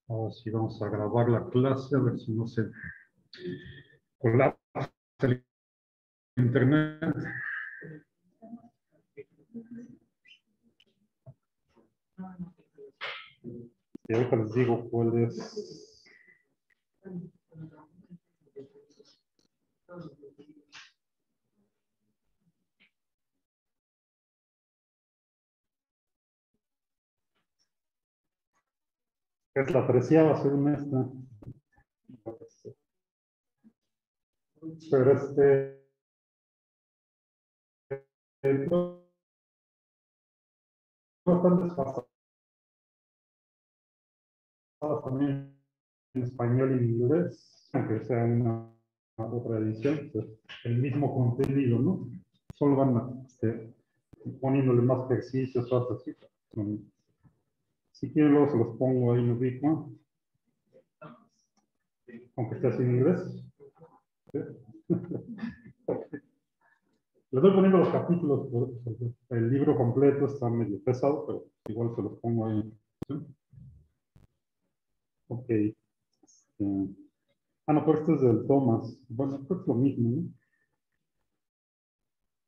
Ahora sí vamos a grabar la clase, a ver si no se colapsa el internet. Y ahorita les digo cuál es. Es la 13ª según esta. Pero no están desfasadas también en español y en inglés, aunque sea una otra edición, pues, el mismo contenido, ¿no? Solo van poniéndole más ejercicios o así. Si quieren, luego se los pongo ahí en ubico, aunque esté así en inglés. ¿Sí? Les voy poniendo los capítulos, porque el libro completo está medio pesado, pero igual se los pongo ahí. ¿Sí? Ok. No, pero este es del Thomas. Bueno, esto es lo mismo, ¿no?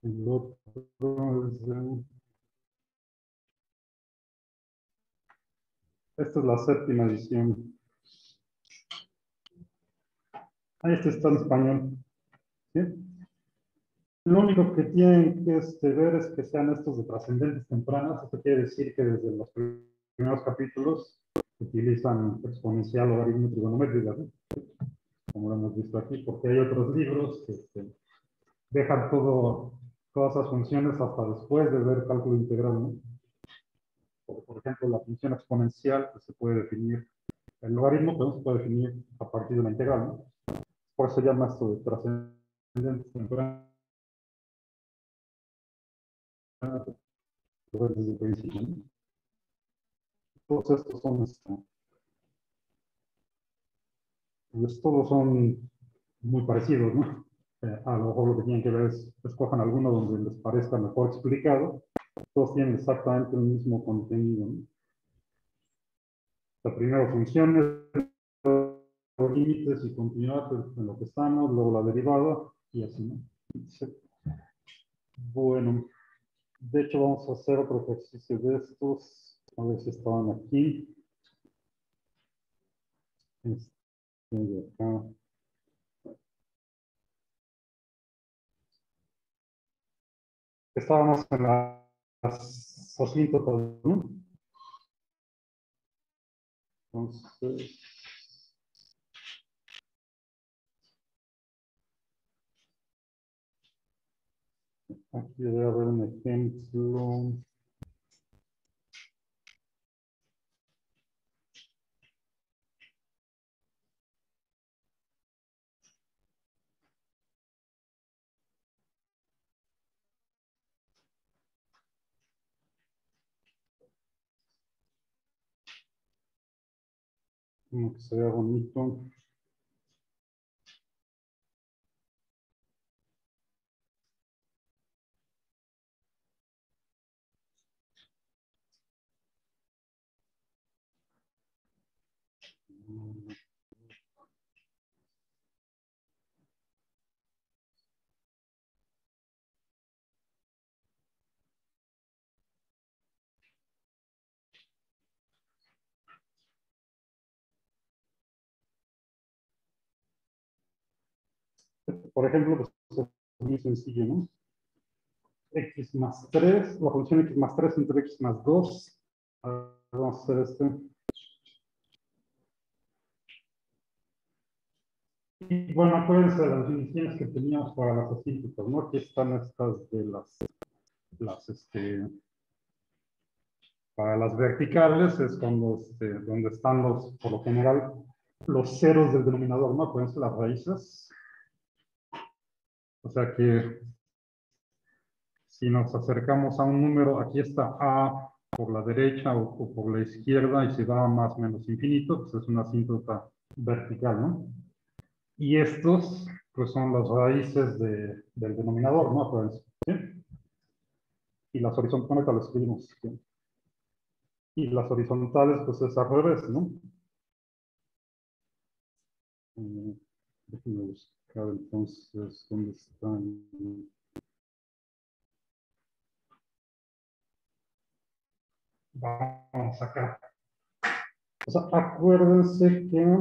El otro es esta es la 7ª edición. Este está en español. ¿Sí? Lo único que tienen que ver es que sean estos de trascendentes tempranas. Esto quiere decir que desde los primeros capítulos utilizan exponencial, logaritmo, trigonométrica, ¿no? Como lo hemos visto aquí, porque hay otros libros que dejan todas esas funciones hasta después de ver cálculo integral, ¿no? Por ejemplo, la función exponencial que se puede definir, el logaritmo pues, se puede definir a partir de la integral, ¿no? Por eso se llama esto de trascendentes tempranas desde el principio, ¿no? Todos estos son, pues, todos son muy parecidos, ¿no? A lo mejor lo que tienen que ver es, escojan alguno donde les parezca mejor explicado. Todos tienen exactamente el mismo contenido, ¿no? La primera función es los límites y continuidad en lo que estamos, luego la derivada y así, ¿no? Sí. Bueno, de hecho vamos a hacer otro ejercicio de estos, a ver si estaban aquí. De acá. Estábamos en las asíntotas, ¿no? Entonces, aquí debe haber un ejemplo. Como que se vea bonito. Por ejemplo, pues, es muy sencillo, ¿no? X más 3, la función X más 3 entre X más 2. Vamos a hacer Y bueno, acuérdense de las definiciones que teníamos para las asíntotas, ¿no? Aquí están estas de para las verticales, es cuando, donde están por lo general, los ceros del denominador, ¿no? Acuérdense las raíces. O sea que si nos acercamos a un número, aquí está A por la derecha o por la izquierda y se da más o menos infinito, pues es una asíntota vertical, ¿no? Y estos, pues son las raíces del denominador, ¿no? Acuérdense, ¿sí? Y las horizontales las escribimos, ¿sí? Y las horizontales, pues es al revés, ¿no? Déjenme buscar entonces dónde están. Vamos acá. O sea, acuérdense que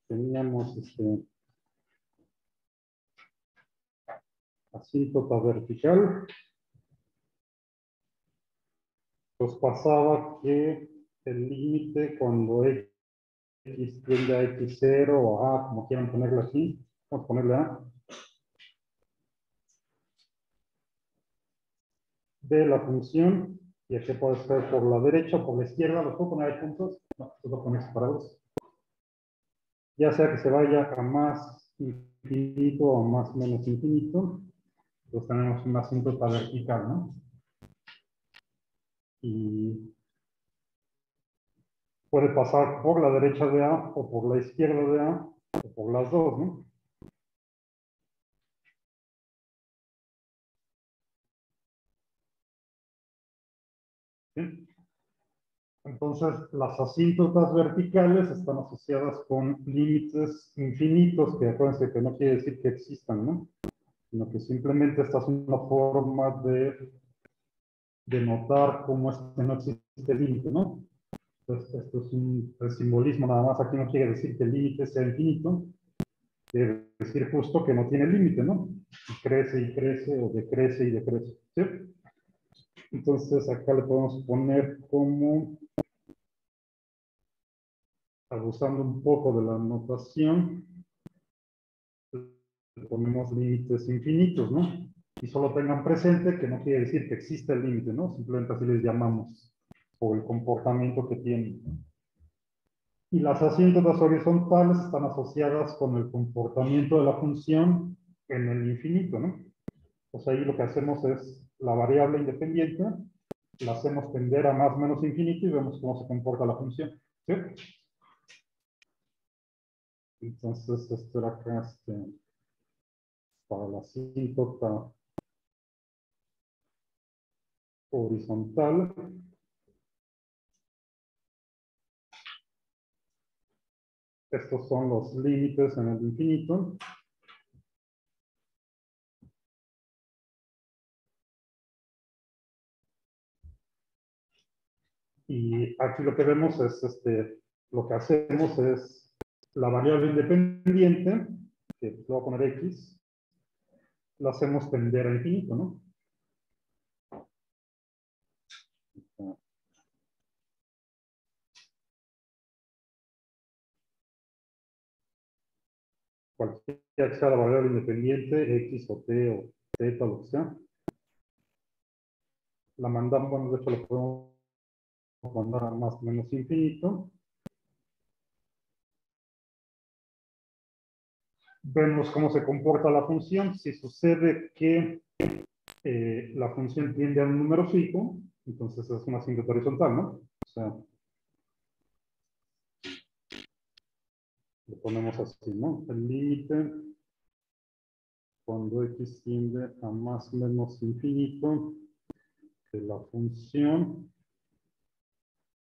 teníamos asíntota vertical. Pues pasaba que el límite cuando x tiende a x0 o a, como quieran ponerlo aquí, vamos a ponerle a, de la función, y aquí puede ser por la derecha o por la izquierda, los puedo poner ahí juntos, no, los voy a poner separados, ya sea que se vaya a más infinito o más menos infinito, pues tenemos una asíntota vertical, ¿no? Y puede pasar por la derecha de A o por la izquierda de A o por las dos, ¿no? ¿Sí? Entonces, las asíntotas verticales están asociadas con límites infinitos, que acuérdense que no quiere decir que existan, ¿no? Sino que simplemente esta es una forma de denotar cómo es que no existe límite, ¿no? Entonces, esto es un simbolismo nada más. Aquí no quiere decir que el límite sea infinito, quiere decir justo que no tiene límite, ¿no? Y crece, o decrece y decrece, ¿sí? Entonces, acá le podemos poner como, abusando un poco de la notación, le ponemos límites infinitos, ¿no? Y solo tengan presente que no quiere decir que existe el límite, ¿no? Simplemente así les llamamos por el comportamiento que tienen. Y las asíntotas horizontales están asociadas con el comportamiento de la función en el infinito, ¿no? O sea, ahí lo que hacemos es la variable independiente, la hacemos tender a más o menos infinito y vemos cómo se comporta la función, ¿sí? Entonces, esto era acá, para la asíntota horizontal. Estos son los límites en el infinito. Y aquí lo que vemos es, lo que hacemos es la variable independiente, que le voy a poner x, la hacemos tender a infinito, ¿no? Cualquiera que sea la variable independiente, x o t o z, lo que sea, la mandamos, bueno, de hecho lo podemos mandar a más o menos infinito. Vemos cómo se comporta la función. Si sucede que la función tiende a un número fijo, entonces es una asíntota horizontal, ¿no? O sea, lo ponemos así, ¿no? El límite cuando x tiende a más o menos infinito de la función,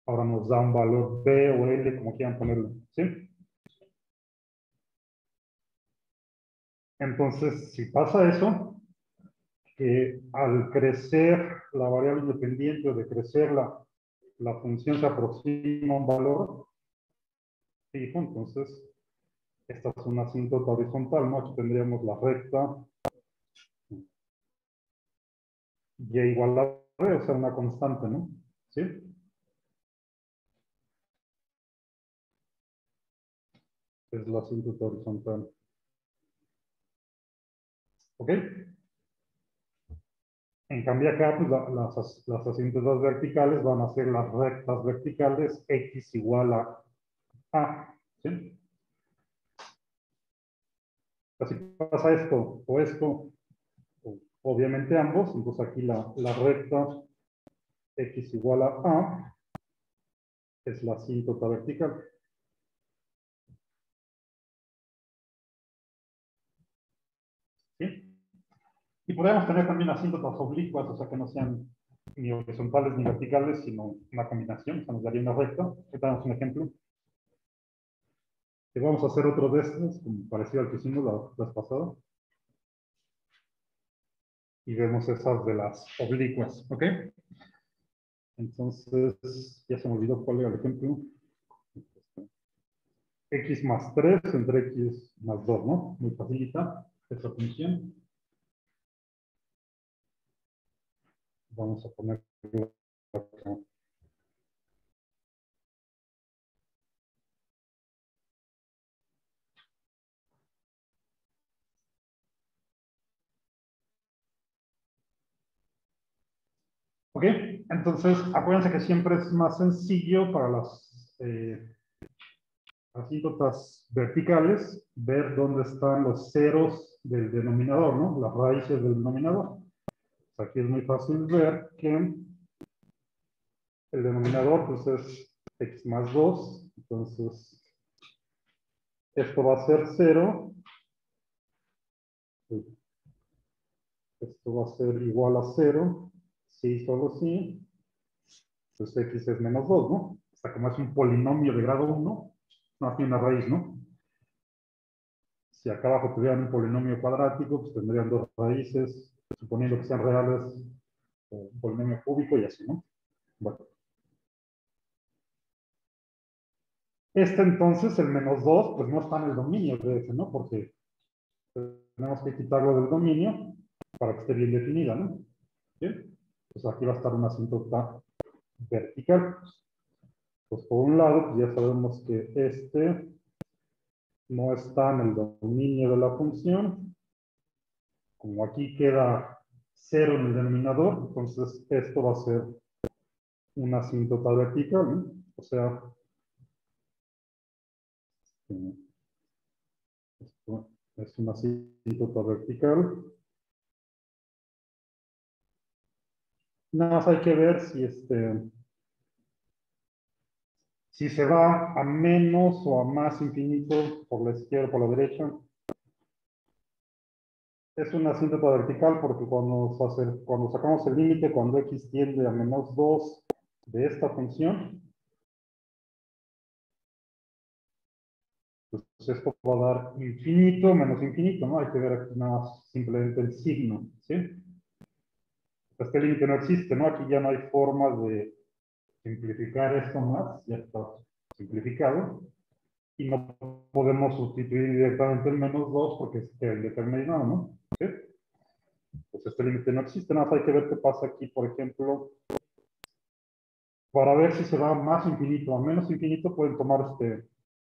ahora nos da un valor b o l, como quieran ponerlo, ¿sí? Entonces, si pasa eso, que al crecer la variable independiente o de crecer la función se aproxima a un valor fijo, entonces esta es una asíntota horizontal, ¿no? Aquí tendríamos la recta y igual a b, o sea, una constante, ¿no? ¿Sí? Es la asíntota horizontal. ¿Ok? En cambio acá, pues las asíntotas verticales van a ser las rectas verticales x igual a. ¿Sí? Así pasa esto o esto, obviamente ambos, entonces aquí la recta x igual a es la asíntota vertical. ¿Sí? Y podemos tener también asíntotas oblicuas, o sea que no sean ni horizontales ni verticales, sino una combinación, o sea, nos daría una recta. Aquí tenemos un ejemplo. Y vamos a hacer otro de estos, como parecido al que hicimos la vez pasada. Y vemos esas de las oblicuas, ¿ok? Entonces, ya se me olvidó cuál era el ejemplo. X más 3 entre X más 2, ¿no? Muy facilita esa función. Vamos a poner acá. Ok, entonces acuérdense que siempre es más sencillo para las asíntotas verticales ver dónde están los ceros del denominador, ¿no? Las raíces del denominador. Pues aquí es muy fácil ver que el denominador pues es x más 2, entonces esto va a ser 0, esto va a ser igual a 0, si solo si, pues x es menos 2, ¿no? O sea, como es un polinomio de grado 1, no tiene una raíz, ¿no? Si acá abajo tuvieran un polinomio cuadrático, pues tendrían dos raíces, suponiendo que sean reales, un polinomio cúbico y así, ¿no? Bueno. Este entonces, el menos 2, pues no está en el dominio de ese, ¿no? Porque tenemos que quitarlo del dominio para que esté bien definida, ¿no? ¿Bien? Pues aquí va a estar una asíntota vertical. Pues por un lado, pues ya sabemos que este no está en el dominio de la función. Como aquí queda 0 en el denominador, entonces esto va a ser una asíntota vertical, ¿no? O sea, esto es una asíntota vertical. Nada más hay que ver si se va a menos o a más infinito por la izquierda o por la derecha. Es una asíntota vertical porque cuando sacamos el límite, cuando x tiende a menos 2 de esta función, pues esto va a dar infinito menos infinito, ¿no? Hay que ver aquí nada más simplemente el signo, ¿sí? Este límite no existe, ¿no? Aquí ya no hay forma de simplificar esto más, ya está simplificado. Y no podemos sustituir directamente el menos 2 porque es el determinado, ¿no? ¿Sí? Pues este límite no existe, nada más hay que ver qué pasa aquí, por ejemplo, para ver si se va más infinito o menos infinito, pueden tomar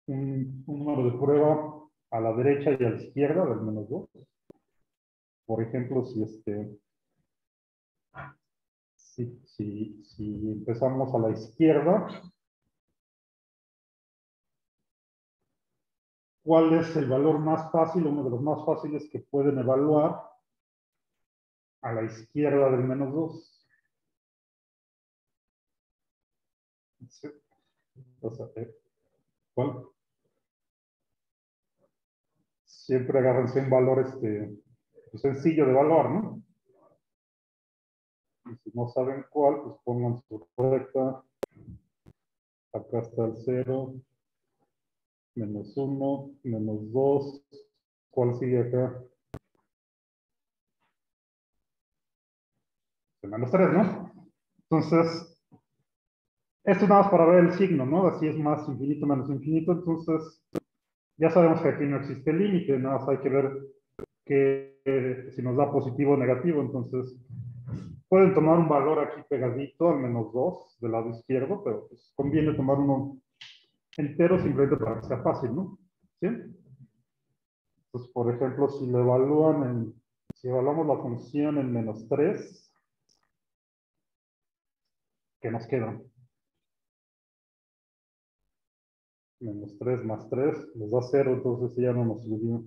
un número de prueba a la derecha y a la izquierda del menos 2. Por ejemplo, si empezamos a la izquierda, ¿cuál es el valor más fácil, uno de los más fáciles que pueden evaluar a la izquierda del menos 2? ¿Sí? O sea, ¿cuál? Siempre agárrense un valor sencillo de valor, ¿no? Y si no saben cuál, pues pongan su recta. Acá está el 0, menos 1, menos 2. ¿Cuál sigue acá? El menos 3, ¿no? Entonces, esto es nada más para ver el signo, ¿no? Así es más infinito, menos infinito. Entonces, ya sabemos que aquí no existe límite, nada más hay que ver si nos da positivo o negativo. Entonces, pueden tomar un valor aquí pegadito al menos 2 del lado izquierdo, pero pues, conviene tomar uno entero simplemente para que sea fácil, ¿no? ¿Sí? Pues, por ejemplo, si evaluamos la función en menos 3, ¿qué nos queda? Menos 3 más 3 nos da 0, entonces ya no nos sirvió.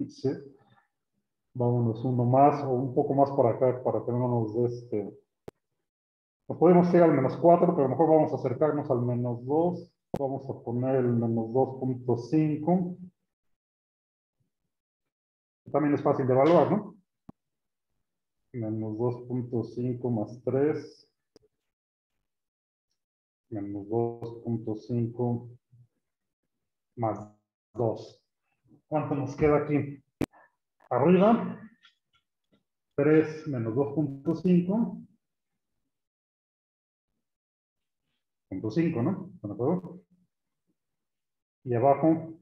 ¿Sí? Vámonos uno más o un poco más para acá para que no nos dé Nos podemos ir al menos 4, pero mejor vamos a acercarnos al menos 2. Vamos a poner el menos 2.5. También es fácil de evaluar, ¿no? Menos 2.5 más 3. Menos 2.5 más 2. ¿Cuánto nos queda aquí? Arriba, 3 menos 2.5. 0.5, ¿no? ¿De acuerdo? Y abajo,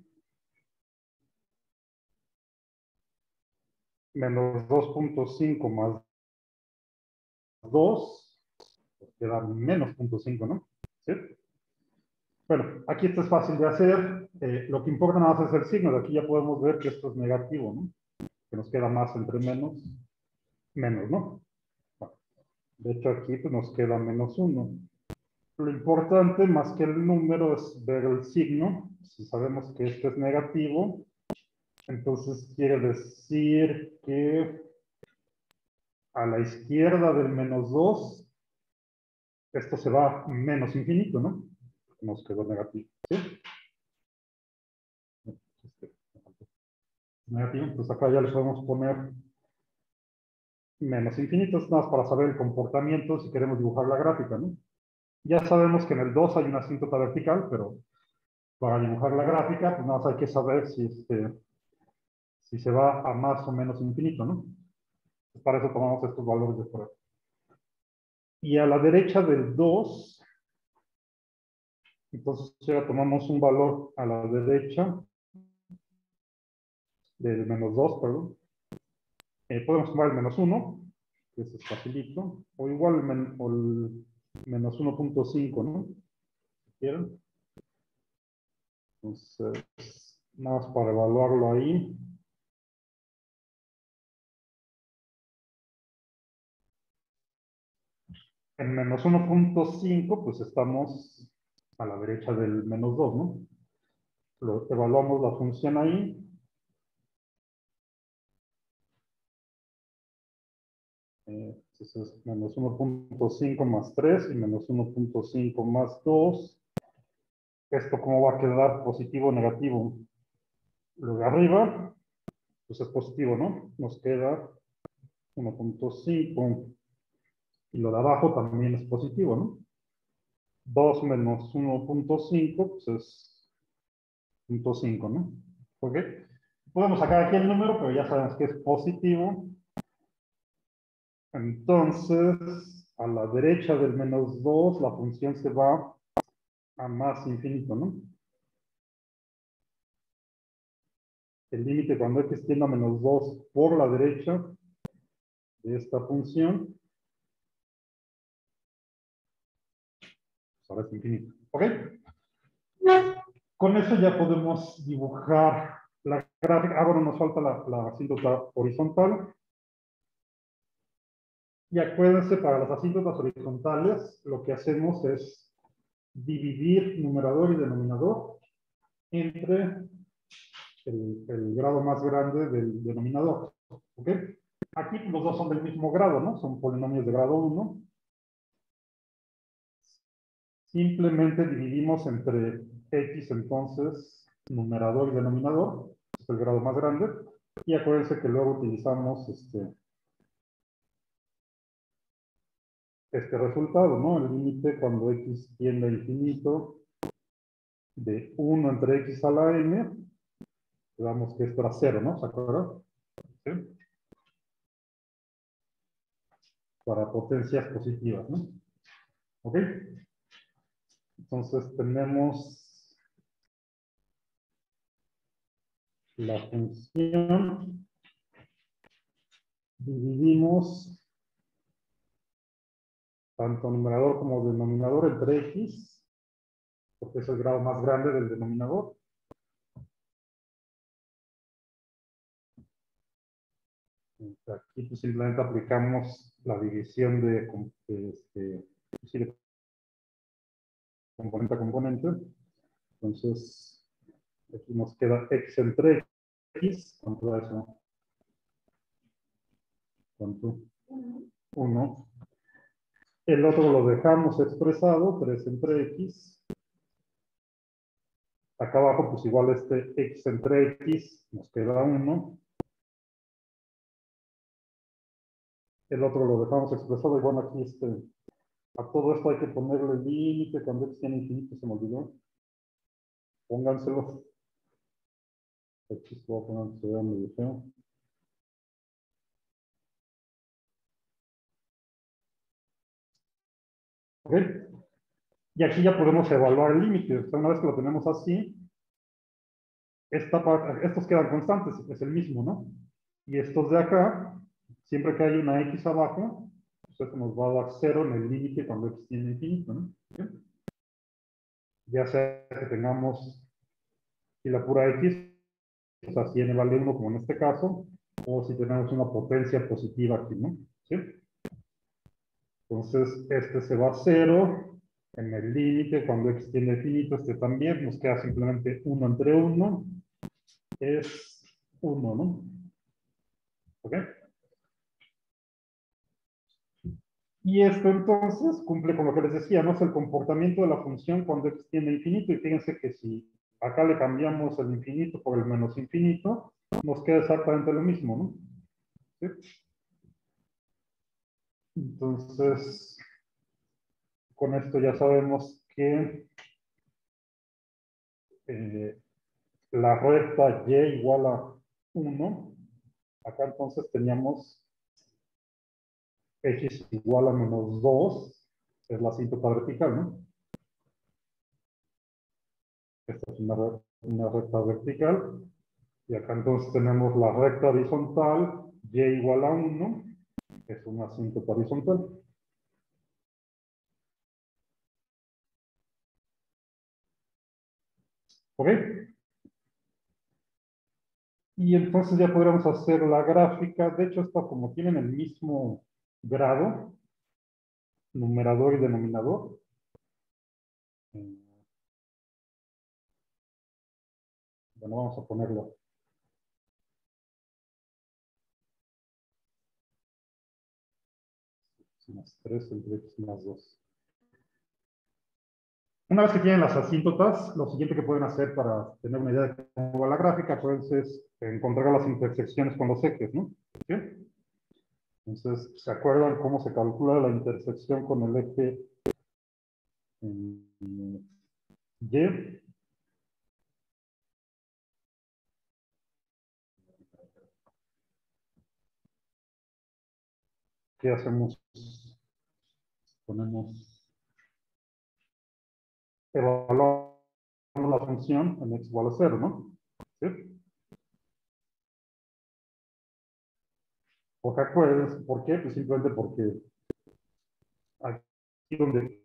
menos 2.5 más 2, pues queda menos 0.5, ¿no? ¿Sí? Bueno, aquí esto es fácil de hacer. Lo que importa nada más es el signo. De aquí ya podemos ver que esto es negativo, ¿no? Que nos queda más entre menos, menos, ¿no? Bueno, de hecho, aquí pues, nos queda menos 1. Lo importante, más que el número, es ver el signo. Si sabemos que este es negativo, entonces quiere decir que a la izquierda del menos 2, esto se va a menos infinito, ¿no? Nos quedó negativo, ¿sí? Negativo, entonces acá ya le podemos poner menos infinito, es nada más para saber el comportamiento si queremos dibujar la gráfica, ¿no? Ya sabemos que en el 2 hay una asíntota vertical, pero para dibujar la gráfica, pues nada más hay que saber si se va a más o menos infinito, ¿no? Pues para eso tomamos estos valores de fuera. Y a la derecha del 2, entonces ya tomamos un valor a la derecha del menos 2, perdón. Podemos tomar el menos 1, que eso es facilito, o igual el menos 1.5, ¿no? Si quieren. Entonces, nada más para evaluarlo ahí. En menos 1.5, pues estamos a la derecha del menos 2, ¿no? Evaluamos la función ahí. Entonces, menos 1.5 más 3 y menos 1.5 más 2. ¿Esto cómo va a quedar? ¿Positivo o negativo? Lo de arriba, pues es positivo, ¿no? Nos queda 1.5. Y lo de abajo también es positivo, ¿no? 2 menos 1.5, pues es 0.5, ¿no? ¿Ok? Podemos sacar aquí el número, pero ya sabemos que es positivo. Entonces, a la derecha del menos 2, la función se va a más infinito, ¿no? El límite cuando x tiende a menos 2 por la derecha de esta función, pues ahora es infinito. ¿Ok? Con eso ya podemos dibujar la gráfica. Bueno, nos falta la asíntota horizontal. Y acuérdense, para las asíntotas horizontales, lo que hacemos es dividir numerador y denominador entre el grado más grande del denominador. ¿Ok? Aquí los dos son del mismo grado, ¿no? Son polinomios de grado 1. Simplemente dividimos entre x, entonces, numerador y denominador, es el grado más grande, y acuérdense que luego utilizamos este resultado, ¿no? El límite cuando x tiende a infinito de 1 entre x a la n, digamos que esto era 0, ¿no? ¿Se acuerdan? ¿Sí? Para potencias positivas, ¿no? ¿Ok? Entonces tenemos la función, dividimos tanto numerador como denominador entre x, porque es el grado más grande del denominador. Aquí pues, simplemente aplicamos la división de componente a componente. Entonces, aquí nos queda x entre x, ¿cuánto da eso? ¿Cuánto? 1. El otro lo dejamos expresado, 3 entre x. Acá abajo, pues igual x entre x nos queda 1. el otro lo dejamos expresado, y bueno, aquí a todo esto hay que ponerle límite cuando x tiene infinito, se me olvidó. Pónganselo. Aquí se va a poner que se vea medio feo. ¿Ok? Y aquí ya podemos evaluar el límite. O sea, una vez que lo tenemos así, estos quedan constantes, es el mismo, ¿no? Y estos de acá, siempre que hay una x abajo, pues esto nos va a dar 0 en el límite cuando x tiene infinito, ¿no? ¿Sí? Ya sea que tengamos y la pura x, o sea, si n vale 1 como en este caso, o si tenemos una potencia positiva aquí, ¿no? ¿Sí? Entonces, este se va a 0 en el límite cuando x tiene infinito, este también, nos queda simplemente 1 entre 1, es 1, ¿no? ¿Ok? Y esto entonces cumple con lo que les decía, ¿no? Es el comportamiento de la función cuando x tiende a infinito. Y fíjense que si acá le cambiamos el infinito por el menos infinito, nos queda exactamente lo mismo, ¿no? ¿Sí? Entonces, con esto ya sabemos que la recta y igual a 1. Acá entonces teníamos x igual a menos 2, es la asíntota vertical, ¿no? Esta es una recta vertical. Y acá entonces tenemos la recta horizontal, y igual a 1, es una asíntota horizontal. ¿Ok? Y entonces ya podríamos hacer la gráfica. De hecho, esto como tienen el mismo grado, numerador y denominador, bueno, vamos a ponerlo. Más 3 entre x más 2. Una vez que tienen las asíntotas, lo siguiente que pueden hacer para tener una idea de cómo va la gráfica, pues es encontrar las intersecciones con los ejes, ¿no? ¿Sí? Entonces, ¿se acuerdan cómo se calcula la intersección con el eje Y? ¿Qué hacemos? Evaluamos la función en x igual a 0, ¿no? ¿Sí? Porque acuérdense, ¿por qué? Pues simplemente porque aquí donde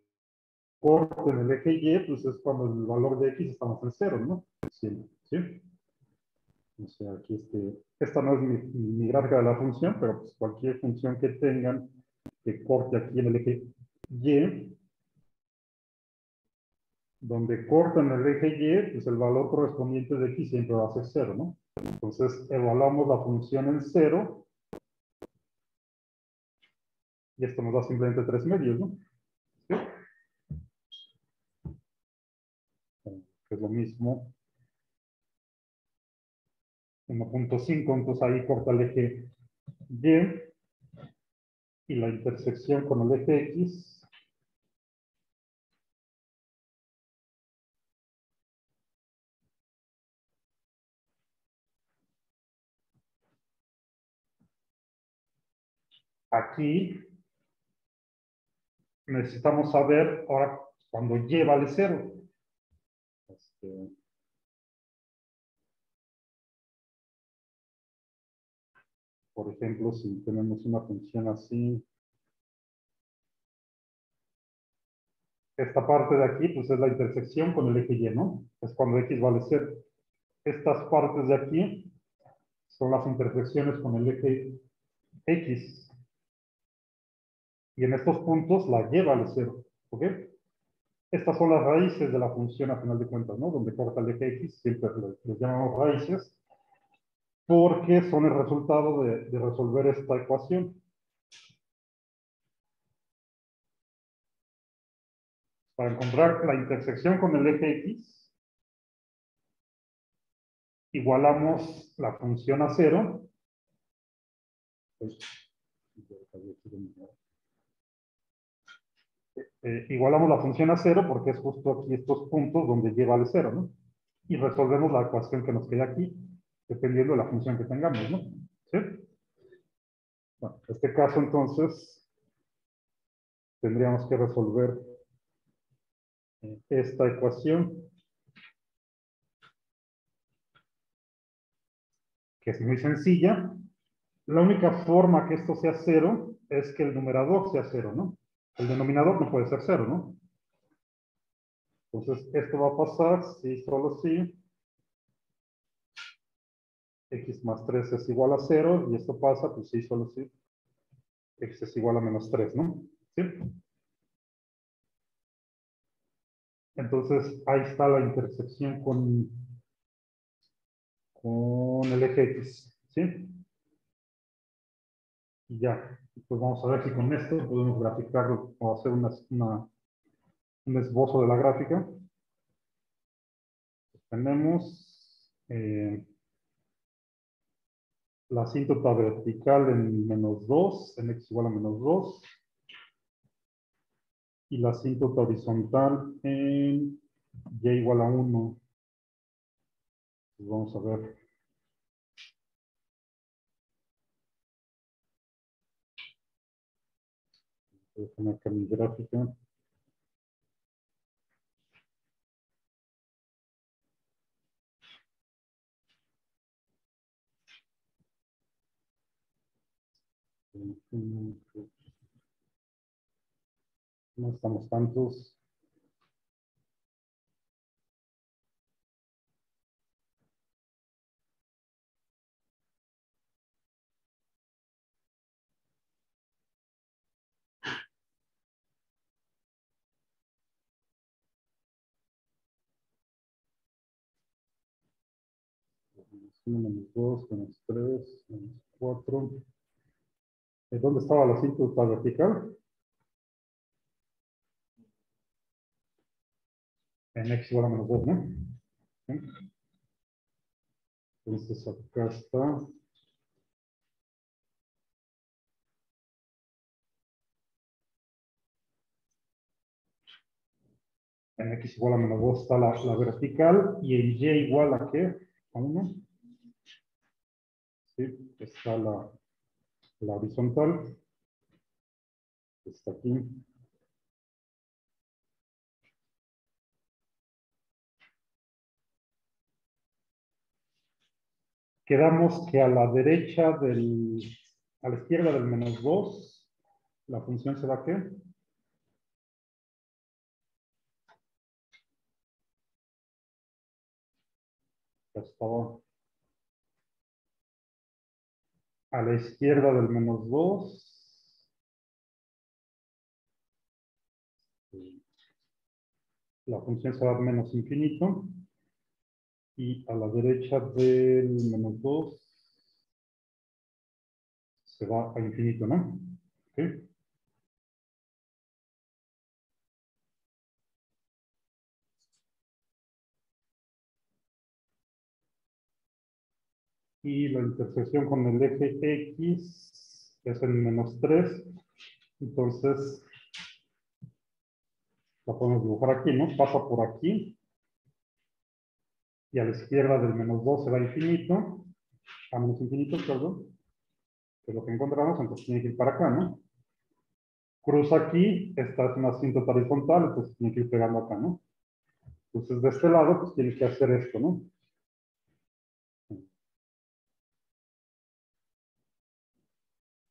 corten el eje Y, pues es cuando el valor de x estamos en 0, ¿no? Sí, ¿sí? O sea, aquí esta no es mi gráfica de la función, pero pues cualquier función que tengan que corte aquí en el eje Y, donde cortan el eje Y, pues el valor correspondiente de x siempre va a ser 0, ¿no? Entonces, evaluamos la función en 0, y esto nos da simplemente 3 medios, ¿no? ¿Sí? Que es lo mismo. 1.5, entonces ahí corta el eje Y, y la intersección con el eje X aquí necesitamos saber ahora cuando Y vale 0. Por ejemplo, si tenemos una función así, esta parte de aquí, pues es la intersección con el eje Y, ¿no? Es cuando X vale 0. Estas partes de aquí son las intersecciones con el eje X. Y en estos puntos la Y vale 0. ¿Ok? Estas son las raíces de la función a final de cuentas, ¿no? Donde corta el eje X, siempre les llamamos raíces, porque son el resultado de resolver esta ecuación. Para encontrar la intersección con el eje X, igualamos la función a 0. Pues, Igualamos la función a cero porque es justo aquí estos puntos donde y vale cero, ¿no? Y resolvemos la ecuación que nos queda aquí, dependiendo de la función que tengamos, ¿no? ¿Sí? Bueno, en este caso, entonces, tendríamos que resolver esta ecuación, que es muy sencilla. La única forma que esto sea cero es que el numerador sea cero, ¿no? El denominador no puede ser cero, ¿no? Entonces, esto va a pasar si solo si x más 3 es igual a 0, y esto pasa, pues sí, solo si x es igual a menos 3, ¿no? ¿Sí? Entonces, ahí está la intersección con el eje x, ¿sí? Y ya, pues vamos a ver si con esto podemos graficarlo o hacer un esbozo de la gráfica. Tenemos la asíntota vertical en menos 2, en x igual a menos 2, y la asíntota horizontal en y igual a 1. Pues vamos a ver. Voy a poner acá mi gráfica. No estamos tantos. Menos 1, menos 2, menos 3, menos 4. ¿Dónde estaba la asíntota vertical? En x igual a menos 2, ¿no? ¿Sí? Entonces acá está. En x igual a menos 2 está la vertical, y en y igual a qué? A 1. Sí, está la horizontal. Está aquí. Quedamos que a la derecha a la izquierda del menos 2, la función se va a qué? Ya estaba a la izquierda del menos 2. La función se va a menos infinito. Y a la derecha del menos 2 se va a infinito, ¿no? ¿Okay? Y la intersección con el eje X es en menos 3. Entonces, la podemos dibujar aquí, ¿no? Pasa por aquí. Y a la izquierda del menos 2 se va a infinito. A menos infinito, perdón. Que es lo que encontramos, entonces tiene que ir para acá, ¿no? Cruza aquí, esta es una asíntota horizontal, entonces tiene que ir pegando acá, ¿no? Entonces, de este lado, pues tiene que hacer esto, ¿no?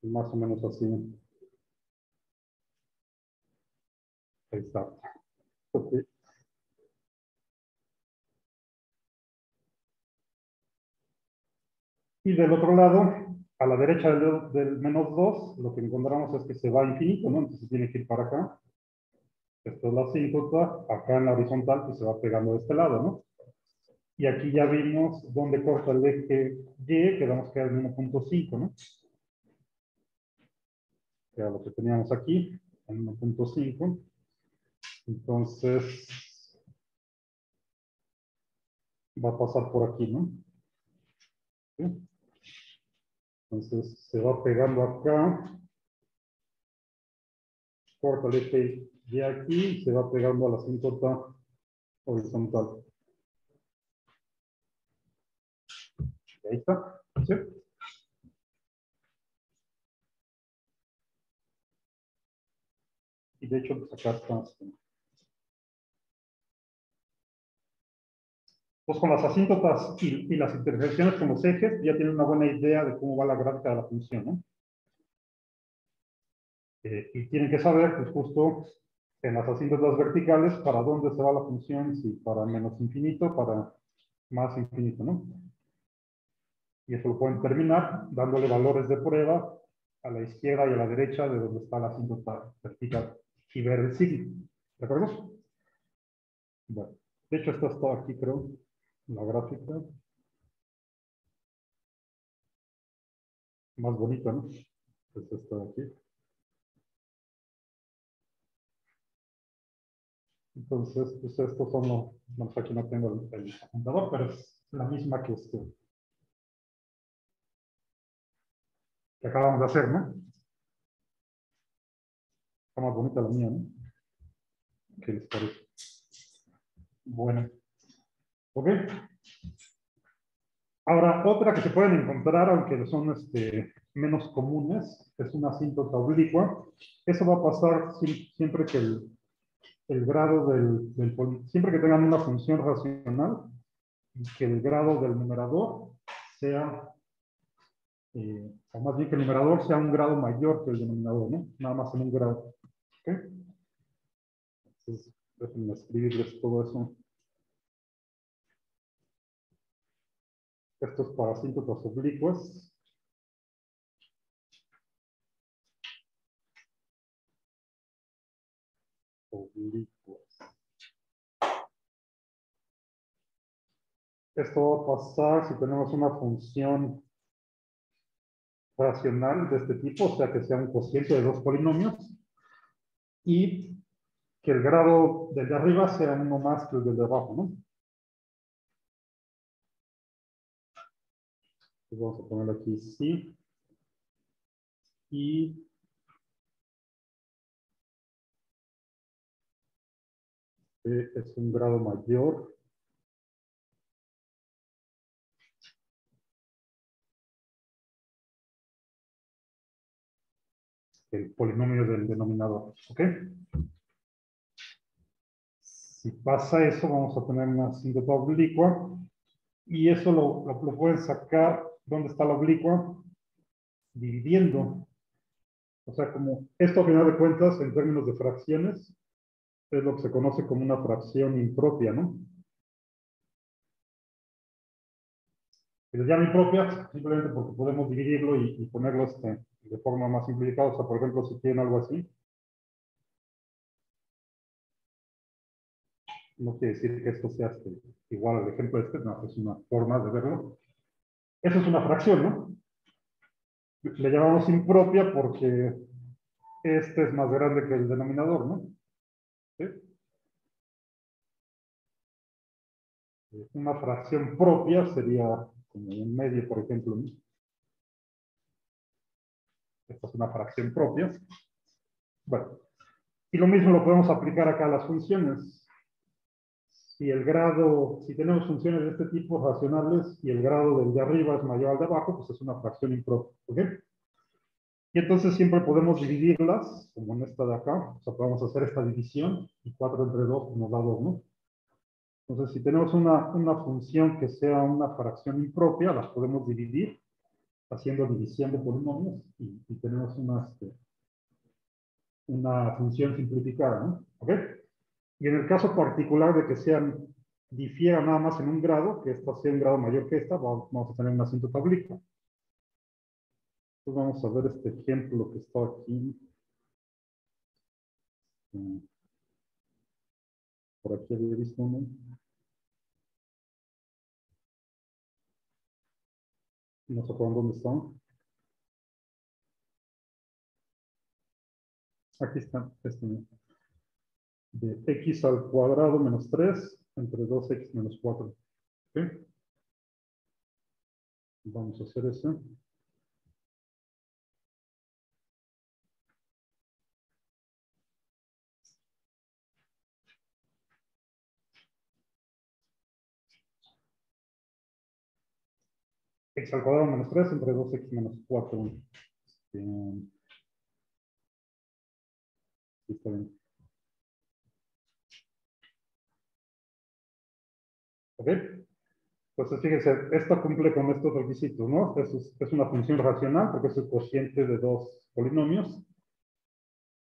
Más o menos así. Ahí está. Ok. Y del otro lado, a la derecha del menos 2, lo que encontramos es que se va a infinito, ¿no? Entonces tiene que ir para acá. Esto es la asíntota, acá en la horizontal, pues se va pegando de este lado, ¿no? Y aquí ya vimos dónde corta el eje Y, quedamos que era en 1.5, ¿no? Que era lo que teníamos aquí, en 1.5. Entonces, va a pasar por aquí, ¿no? ¿Sí? Entonces, se va pegando acá. corta el eje Y aquí y se va pegando a la asíntota horizontal. Ahí está. ¿Sí? Y de hecho, pues acá está. Pues con las asíntotas y las intersecciones con los ejes, ya tienen una buena idea de cómo va la gráfica de la función, ¿no? Y tienen que saber, pues justo en las asíntotas verticales, para dónde se va la función, si para menos infinito, para más infinito, ¿no? Y eso lo pueden terminar dándole valores de prueba a la izquierda y a la derecha de donde está la asíntota vertical y ver el signo. ¿De acuerdo? Bueno, de hecho, esto está aquí, creo, la gráfica. Más bonita, ¿no? Pues esto de aquí. Entonces, pues estos son los, bueno, aquí no tengo el apuntador, pero es la misma que acabamos de hacer, ¿no? Está más bonita la mía, ¿no? ¿Qué les parece? Bueno, ok. Ahora, otra que se pueden encontrar, aunque son menos comunes, es una asíntota oblicua. Eso va a pasar siempre que el grado siempre que tengan una función racional y que el grado del numerador sea, o más bien que el numerador sea un grado mayor que el denominador, ¿no? Nada más en un grado. ¿Ok? Entonces, déjenme escribirles todo eso. Esto es para asíntotas oblicuas. Oblicuas. Esto va a pasar si tenemos una función racional de este tipo, o sea que sea un cociente de dos polinomios, y que el grado del de arriba sea uno más que el del de abajo, ¿no? Entonces vamos a poner aquí sí, y es un grado mayor que el polinomio del denominador, ¿ok? Si pasa eso, vamos a tener una asíntota oblicua, y eso lo pueden sacar, ¿dónde está la oblicua? Dividiendo. O sea, como esto a final de cuentas, en términos de fracciones, es lo que se conoce como una fracción impropia, ¿no? Se les llama impropia simplemente porque podemos dividirlo y ponerlo de forma más simplificada. O sea, por ejemplo, si tienen algo así, no quiere decir que esto sea igual al ejemplo no, es una forma de verlo. Eso es una fracción, ¿no? Le llamamos impropia porque este es más grande que el denominador, ¿no? ¿Sí? Una fracción propia sería como un medio, por ejemplo, ¿no? Esta es una fracción propia. Bueno, y lo mismo lo podemos aplicar acá a las funciones. Si tenemos funciones de este tipo racionales y el grado del de arriba es mayor al de abajo, pues es una fracción impropia, ¿ok? Y entonces siempre podemos dividirlas, como en esta de acá, o sea, podemos hacer esta división, y 4 entre 2 nos da 2, ¿no? Entonces, si tenemos una función que sea una fracción impropia, las podemos dividir haciendo división de polinomios y tenemos una función simplificada, ¿no? ¿Ok? Y en el caso particular de que difieran nada más en un grado, que esta sea un grado mayor que esta, vamos a tener una asíntota oblicua. Entonces vamos a ver este ejemplo que está aquí. Por aquí había visto uno. No sé por dónde están. Aquí está. De x al cuadrado menos 3 entre 2x menos 4. ¿Ok? Vamos a hacer eso. x al cuadrado menos 3 entre 2x menos 4. Sí, está bien. ¿Ok? Entonces, fíjense, esto cumple con estos requisitos, ¿no? Es una función racional porque es el cociente de dos polinomios.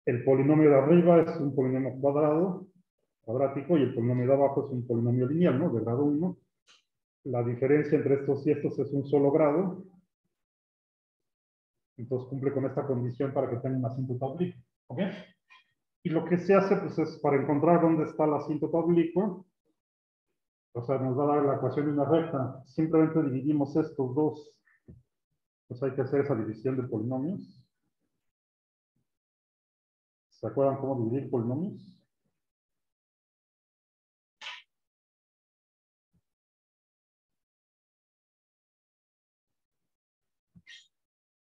El polinomio de arriba es un polinomio cuadrático, y el polinomio de abajo es un polinomio lineal, ¿no? De grado 1. La diferencia entre estos y estos es un solo grado. Entonces cumple con esta condición para que tenga una asíntota oblicua. ¿Ok? Y lo que se hace, pues, es para encontrar dónde está la asíntota oblicua. O sea, nos va a dar la ecuación de una recta. Simplemente dividimos estos dos. Pues hay que hacer esa división de polinomios. ¿Se acuerdan cómo dividir polinomios?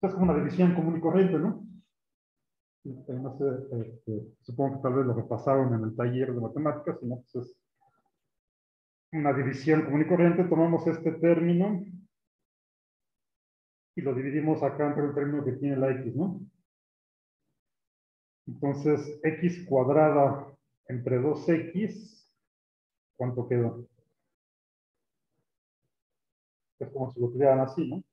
Es como una división común y corriente, ¿no? No sé, supongo que tal vez lo que pasaron en el taller de matemáticas, sino pues es una división común y corriente. Tomamos este término y lo dividimos acá entre el término que tiene la x, ¿no? Entonces, x cuadrada entre 2x, ¿cuánto queda? Es como si lo tuvieran así, ¿no?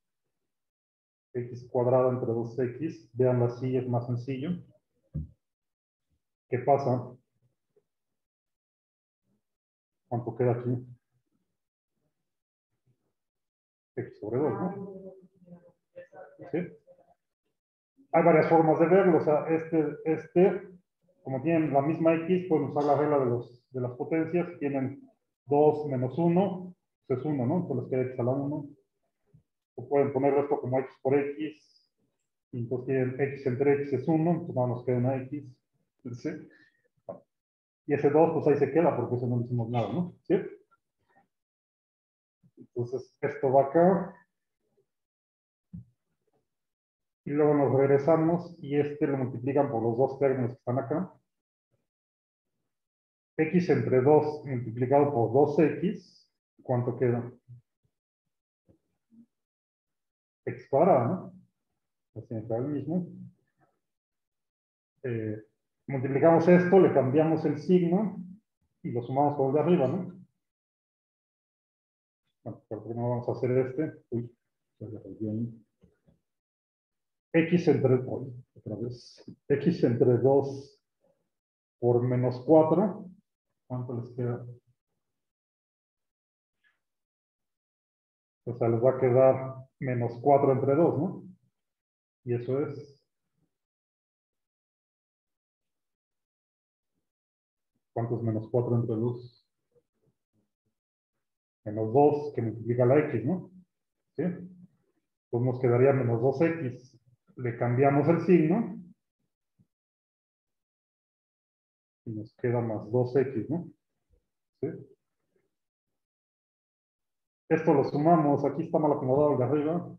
X cuadrada entre 2x, veanlo así, es más sencillo. ¿Qué pasa? ¿Cuánto queda aquí? X sobre 2, ¿no? ¿Sí? Hay varias formas de verlo. O sea, como tienen la misma X, pueden usar la regla de las potencias. Tienen 2 menos 1, pues es 1, ¿no? Entonces les queda X a la 1. O pueden ponerlo esto como X por X. Y entonces tienen X entre X es 1, entonces nada nos queda una X. ¿Sí? Y ese 2, pues ahí se queda, porque eso no le hicimos nada, ¿no? ¿Sí? Entonces, esto va acá. Y luego nos regresamos y este lo multiplican por los dos términos que están acá. X entre 2 multiplicado por 2x, ¿cuánto queda? X cuadrada, ¿no? Así me queda el mismo. Eh, Multiplicamos esto, le cambiamos el signo y lo sumamos por el de arriba, ¿no? Bueno, pero primero vamos a hacer este. Uy, ya le perdí ahí. X entre, otra vez, X entre 2 por menos 4, ¿cuánto les queda? O sea, les va a quedar menos 4 entre 2, ¿no? Y eso es, ¿cuánto es menos 4 entre 2? Menos 2 que multiplica la X, ¿no? ¿Sí? Pues nos quedaría menos 2x. Le cambiamos el signo y nos queda más 2x, ¿no? ¿Sí? Esto lo sumamos, aquí está mal acomodado el de arriba.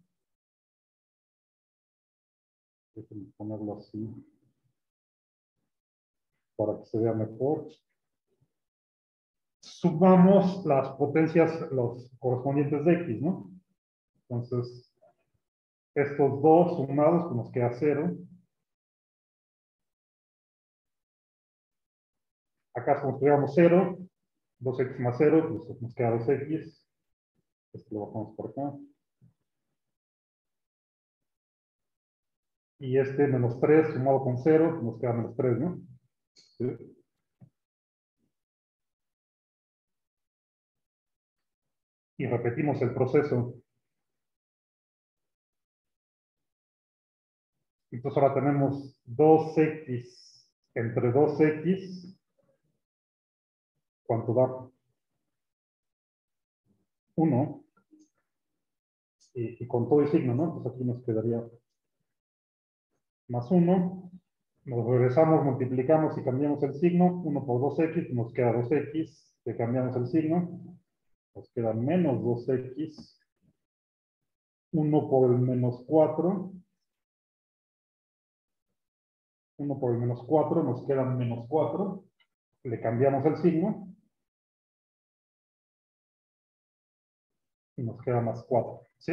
Déjenme ponerlo así para que se vea mejor. Sumamos las potencias, los correspondientes de x, ¿no? Entonces, estos dos sumados, pues nos queda 0. Acá construyamos 0, 2x más 0, pues nos queda 2x. Esto lo bajamos por acá. Y este menos 3 sumado con 0, nos queda menos 3, ¿no? ¿Sí? Y repetimos el proceso. Entonces ahora tenemos 2x entre 2x, ¿cuánto da? 1. Y con todo el signo, ¿no? Pues aquí nos quedaría más 1. Nos regresamos, multiplicamos y cambiamos el signo. 1 por 2x, nos queda 2x. Le cambiamos el signo, nos queda menos 2x. 1 por el menos 4. 1 por el menos 4, nos queda menos 4. Le cambiamos el signo y nos queda más 4. ¿Sí?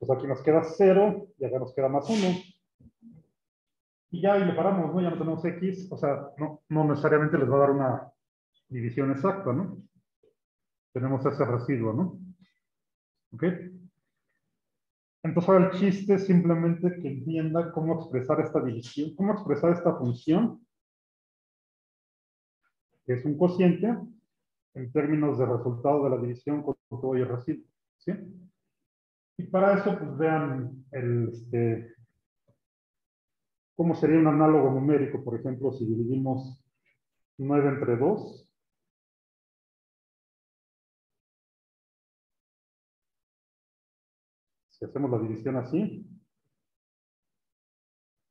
Pues aquí nos queda 0 y acá nos queda más 1. Y ya ahí le paramos, ¿no? Ya no tenemos X, o sea, no necesariamente les va a dar una división exacta, ¿no? Tenemos ese residuo, ¿no? ¿Ok? Entonces ahora el chiste es simplemente que entienda cómo expresar esta división, cómo expresar esta función, que es un cociente, en términos de resultado de la división con todo y el residuo, ¿sí? Y para eso, pues vean cómo sería un análogo numérico, por ejemplo, si dividimos 9 entre 2. Si hacemos la división así,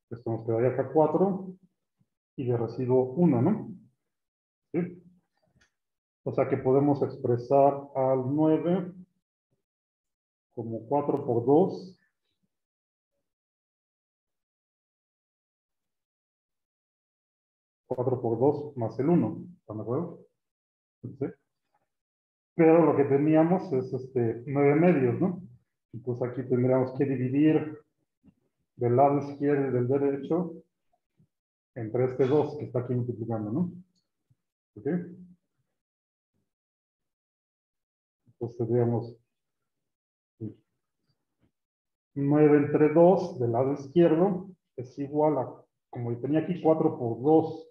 esto nos quedaría acá 4 y de residuo 1, ¿no? ¿Sí? O sea que podemos expresar al 9 como 4 por 2. 4 por 2 más el 1. ¿Están de acuerdo? ¿Sí? Pero lo que teníamos es 9 medios, ¿no? Entonces aquí tendríamos que dividir del lado izquierdo y del derecho entre este 2 que está aquí multiplicando, ¿no? ¿Ok? Entonces tendríamos 9 entre 2 del lado izquierdo es igual a, como tenía aquí 4 por 2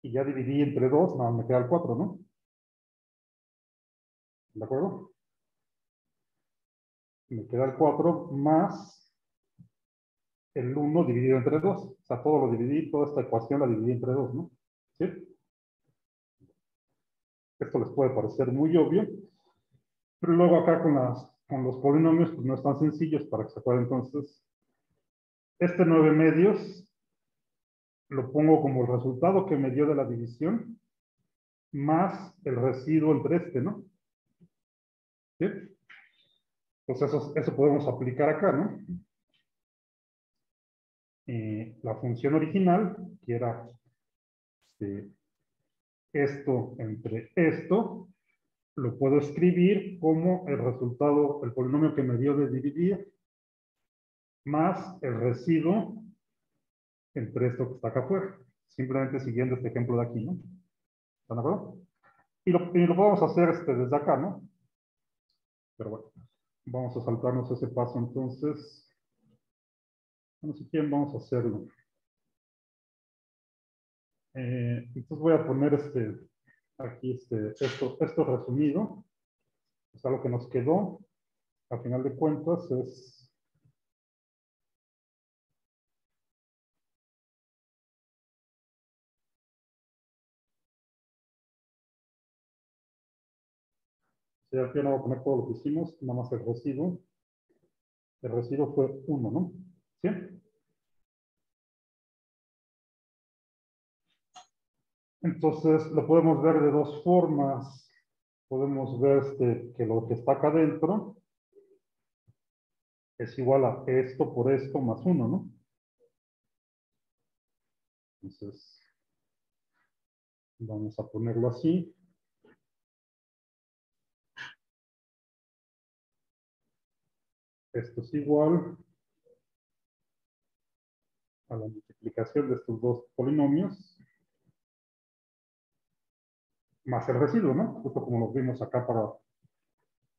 y ya dividí entre 2, nada, me queda el 4, ¿no? ¿De acuerdo? Me queda el 4 más el 1 dividido entre 2. O sea, todo lo dividí, toda esta ecuación la dividí entre 2, ¿no? ¿Sí? Esto les puede parecer muy obvio, pero luego acá con los polinomios pues no es tan sencillo para que se acuerden. Entonces, este 9 medios lo pongo como el resultado que me dio de la división más el residuo entre ¿no? ¿Sí? Entonces eso podemos aplicar acá, ¿no? La función original, que era esto entre esto, lo puedo escribir como el resultado, el polinomio que me dio de dividir, más el residuo entre esto que está acá afuera. Simplemente siguiendo este ejemplo de aquí, ¿no? ¿Están de acuerdo? Y lo podemos hacer desde acá, ¿no? Pero bueno, vamos a saltarnos ese paso entonces. No sé quién vamos a hacerlo. Entonces voy a poner aquí esto resumido. O sea, lo que nos quedó, a final de cuentas, es si aquí no voy a poner todo lo que hicimos, nada más el residuo. El residuo fue 1, ¿no? ¿Sí? Entonces, lo podemos ver de dos formas. Podemos ver que lo que está acá adentro es igual a esto por esto más 1, ¿no? Entonces, vamos a ponerlo así. Esto es igual a la multiplicación de estos dos polinomios más el residuo, ¿no? Justo como lo vimos acá para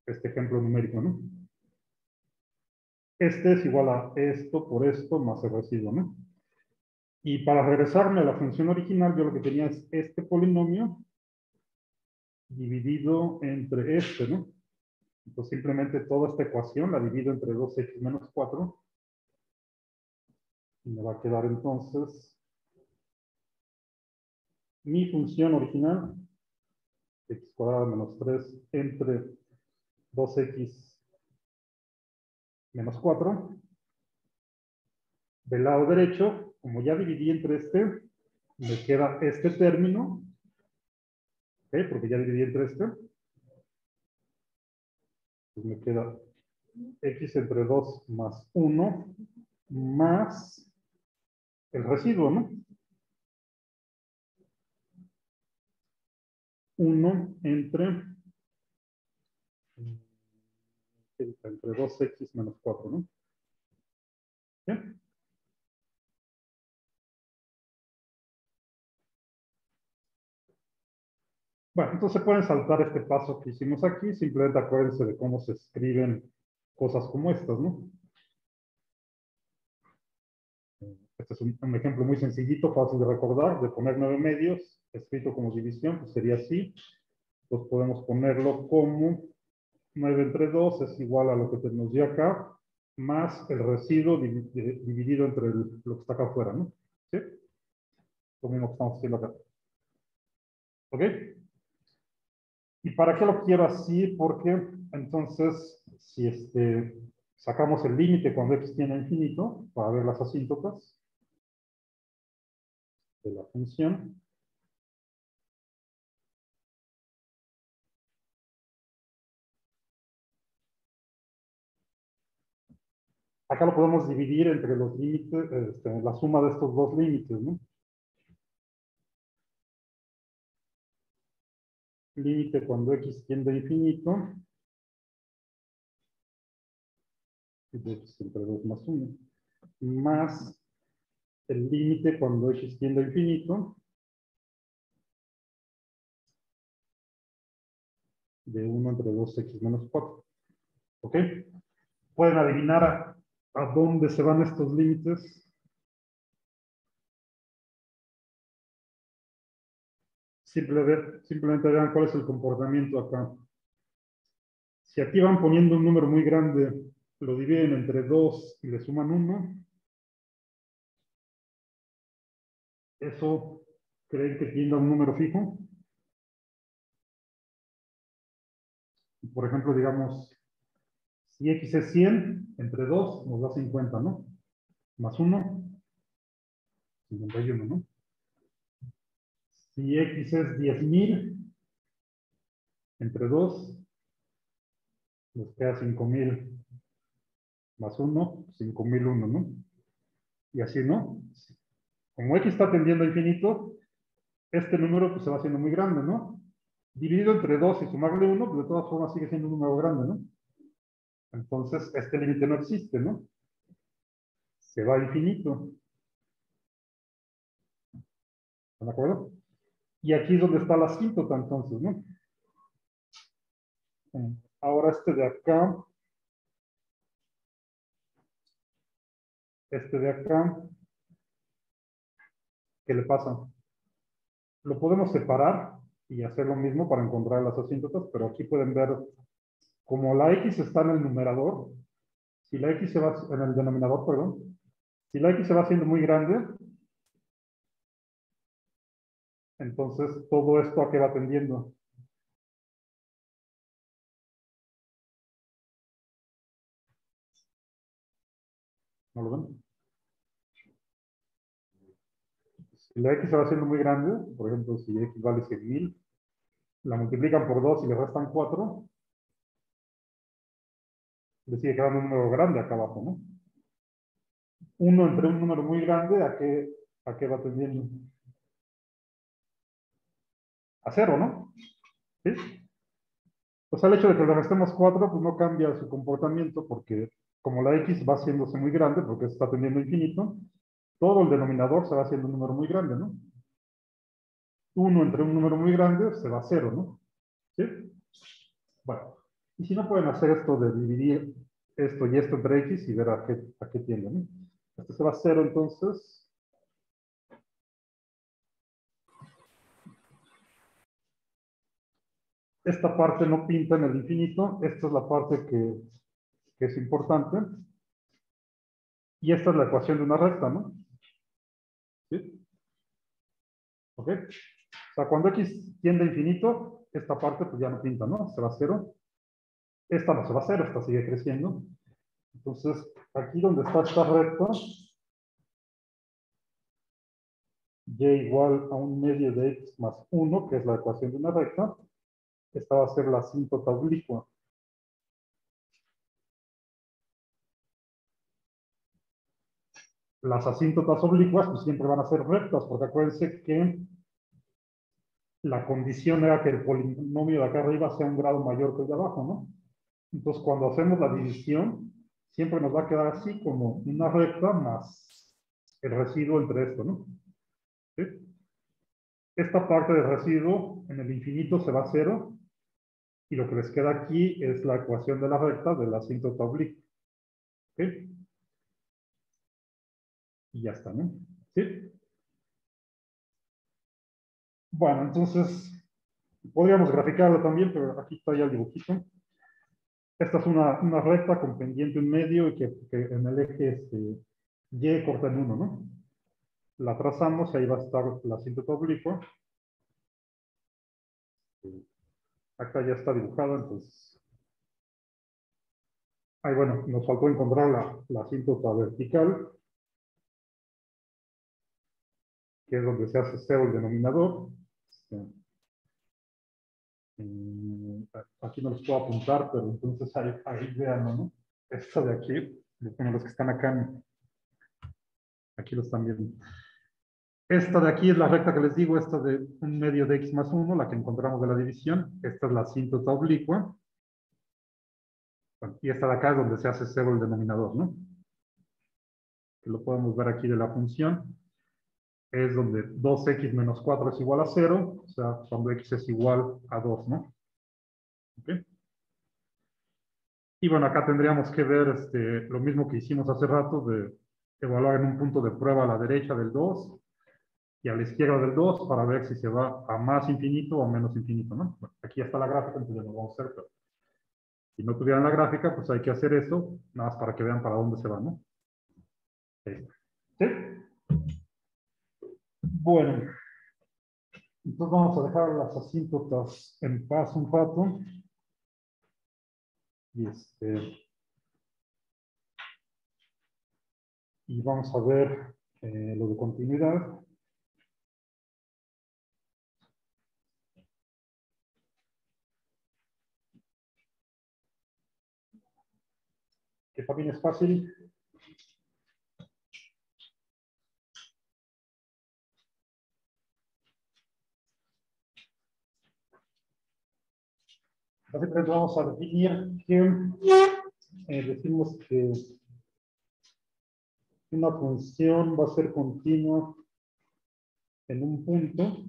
este ejemplo numérico, ¿no? Este es igual a esto por esto más el residuo, ¿no? Y para regresarme a la función original, yo lo que tenía es este polinomio dividido entre ¿no? Entonces simplemente toda esta ecuación la divido entre 2x menos 4 y me va a quedar entonces mi función original, x cuadrado menos 3 entre 2x menos 4. Del lado derecho, como ya dividí entre me queda este término, ¿ok? Porque ya dividí entre pues me queda x entre 2 más 1 más el residuo, ¿no? 1 entre entre 2x menos 4, ¿no? ¿Bien? Bueno, entonces pueden saltar este paso que hicimos aquí, simplemente acuérdense de cómo se escriben cosas como estas, ¿no? Este es un ejemplo muy sencillito, fácil de recordar, de poner 9 medios, escrito como división, pues sería así. Pues podemos ponerlo como 9 entre 2 es igual a lo que nos dio acá, más el residuo dividido entre lo que está acá afuera, ¿no? ¿Sí? Lo mismo que estamos haciendo acá. ¿Ok? ¿Y para qué lo quiero así? Porque entonces, si sacamos el límite cuando x tiende a infinito, para ver las asíntotas de la función, acá lo podemos dividir entre los límites, la suma de estos dos límites, ¿no? Límite cuando x tiende a infinito, de x entre 2 más 1, más el límite cuando x tiende a infinito, de 1 entre 2x menos 4. ¿Ok? ¿Pueden adivinar a dónde se van estos límites? Simplemente vean cuál es el comportamiento acá. Si aquí van poniendo un número muy grande, lo dividen entre 2 y le suman 1, ¿eso creen que tiende a un número fijo? Por ejemplo, digamos, si x es 100, entre 2 nos da 50, ¿no? Más 1, 51, ¿no? Si x es 10,000, entre 2 nos queda 5,000 más 1, 5,001, ¿no? Y así, ¿no? Como x está tendiendo a infinito, este número pues, se va haciendo muy grande, ¿no? Dividido entre 2 y sumarle 1, pues de todas formas sigue siendo un número grande, ¿no? Entonces, este límite no existe, ¿no? Se va a infinito. ¿Están de acuerdo? Y aquí es donde está la asíntota, entonces, ¿no? Ahora este de acá, ¿qué le pasa? Lo podemos separar y hacer lo mismo para encontrar las asíntotas, pero aquí pueden ver, como la x está en el numerador, si la x se va, en el denominador, perdón, si la x se va haciendo muy grande, entonces todo esto a qué va tendiendo. ¿No lo ven? Si la x se va haciendo muy grande, por ejemplo, si x vale 100,000, la multiplican por 2 y le restan 4, le sigue quedando un número grande acá abajo, ¿no? 1 entre un número muy grande, a qué va tendiendo? A 0, ¿no? ¿Sí? Pues el hecho de que le restemos 4, pues no cambia su comportamiento, porque como la x va haciéndose muy grande, porque está tendiendo a infinito, todo el denominador se va haciendo un número muy grande, ¿no? 1 entre un número muy grande se va a 0, ¿no? ¿Sí? Bueno, y si no pueden hacer esto de dividir esto y esto entre x y ver a qué tiende, ¿no? Esto se va a 0, entonces. Esta parte no pinta en el infinito, esta es la parte que es importante. Y esta es la ecuación de una recta, ¿no? ¿Sí? ¿Ok? O sea, cuando x tiende a infinito, esta parte pues ya no pinta, ¿no? Se va a 0. Esta no se va a 0, esta sigue creciendo. Entonces, aquí donde está esta recta, y igual a 1/2 de x más 1, que es la ecuación de una recta, esta va a ser la asíntota oblicua. Las asíntotas oblicuas pues siempre van a ser rectas, porque acuérdense que la condición era que el polinomio de acá arriba sea un grado mayor que el de abajo, ¿no? Entonces, cuando hacemos la división, siempre nos va a quedar así como una recta más el residuo entre esto, ¿no? ¿Sí? Esta parte del residuo en el infinito se va a cero y lo que les queda aquí es la ecuación de la recta de la asíntota obliqua. ¿Sí? Y ya está, ¿no? ¿Sí? Bueno, entonces podríamos graficarlo también, pero aquí está ya el dibujito. Esta es una recta con pendiente en medio y que en el eje Y corta en 1, ¿no? La trazamos y ahí va a estar la asíntota oblicua. Acá ya está dibujada, entonces. Ahí, bueno, nos faltó encontrar la asíntota vertical, que es donde se hace cero el denominador. Aquí no los puedo apuntar, pero entonces ahí vean, ¿no? Esta de aquí, bueno, los que están acá, aquí lo están viendo. Esta de aquí es la recta que les digo, esta de 1/2 de x más 1, la que encontramos de la división. Esta es la asíntota oblicua. Bueno, y esta de acá es donde se hace cero el denominador, ¿no? Que lo podemos ver aquí de la función. Es donde 2x menos 4 es igual a 0, o sea, cuando x es igual a 2, ¿no? ¿Okay? Y bueno, acá tendríamos que ver lo mismo que hicimos hace rato, de evaluar en un punto de prueba a la derecha del 2 y a la izquierda del 2 para ver si se va a más infinito o menos infinito, ¿no? Bueno, aquí está la gráfica, entonces ya lo vamos a hacer, pero si no tuvieran la gráfica, pues hay que hacer eso, nada más para que vean para dónde se va, ¿no? Ahí está. ¿Sí? Bueno, entonces vamos a dejar las asíntotas en paz un rato. Y, y vamos a ver lo de continuidad. Que también es fácil. Básicamente vamos a definir que decimos que una función va a ser continua en un punto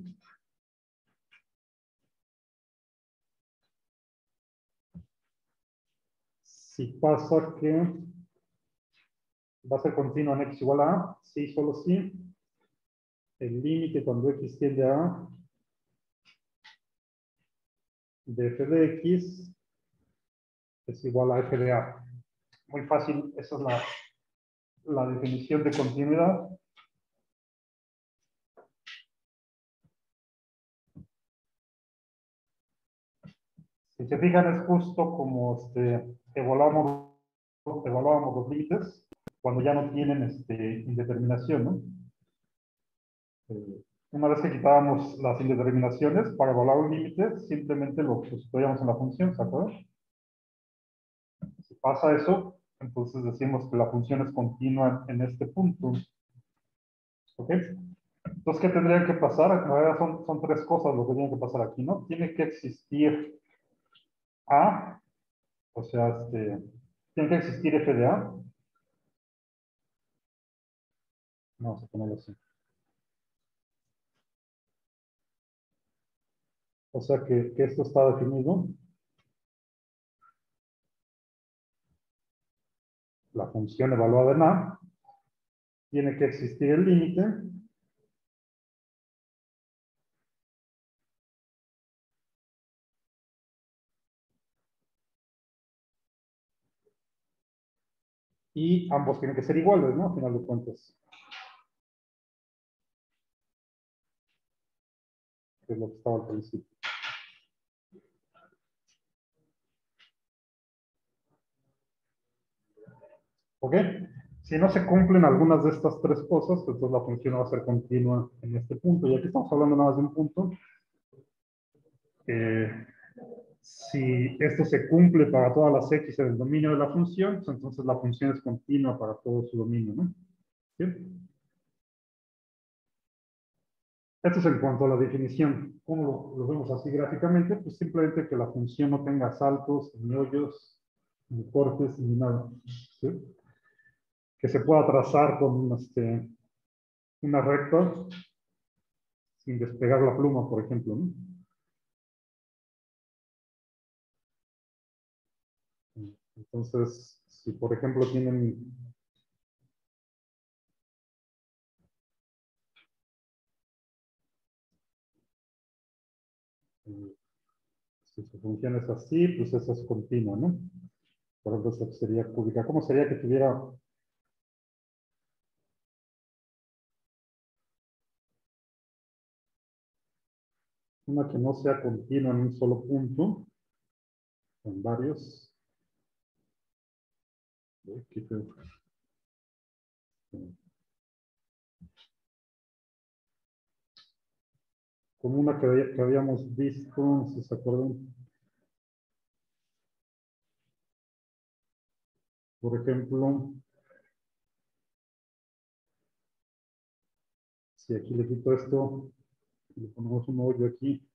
si pasa que va a ser continua en x igual a a, si solo si el límite cuando x tiende a a de f de x es igual a f de a. Muy fácil, esa es la definición de continuidad. Si se fijan, es justo como evaluábamos los límites cuando ya no tienen indeterminación, ¿no? Una vez que quitábamos las indeterminaciones, para evaluar un límite, simplemente lo sustituíamos en la función, ¿se acuerdan? Si pasa eso, entonces decimos que la función es continua en este punto. ¿Ok? Entonces, ¿qué tendrían que pasar? En realidad son tres cosas lo que tienen que pasar aquí, ¿no? Tiene que existir A, o sea, tiene que existir f de A. Vamos a ponerlo así. O sea que esto está definido. La función evaluada en A. Tiene que existir el límite. Y ambos tienen que ser iguales, ¿no? A final de cuentas. Que es lo que estaba al principio. ¿Ok? Si no se cumplen algunas de estas tres cosas, pues entonces la función va a ser continua en este punto. Y aquí estamos hablando nada más de un punto. Si esto se cumple para todas las x en el dominio de la función, pues entonces la función es continua para todo su dominio, ¿no? ¿Sí? Esto es en cuanto a la definición. ¿Cómo lo vemos así gráficamente? Pues simplemente que la función no tenga saltos ni hoyos ni cortes ni nada. ¿Sí? Que se pueda trazar con una recta sin despegar la pluma, por ejemplo, ¿no? Entonces, si por ejemplo tienen si su función es así, pues esa es continua, ¿no? Por ejemplo, esta sería cúbica. ¿Cómo sería que tuviera una que no sea continua en un solo punto, en varios? Qué feo. Como una que habíamos visto, si se acuerdan, por ejemplo, si aquí le quito esto, le ponemos un hoyo aquí,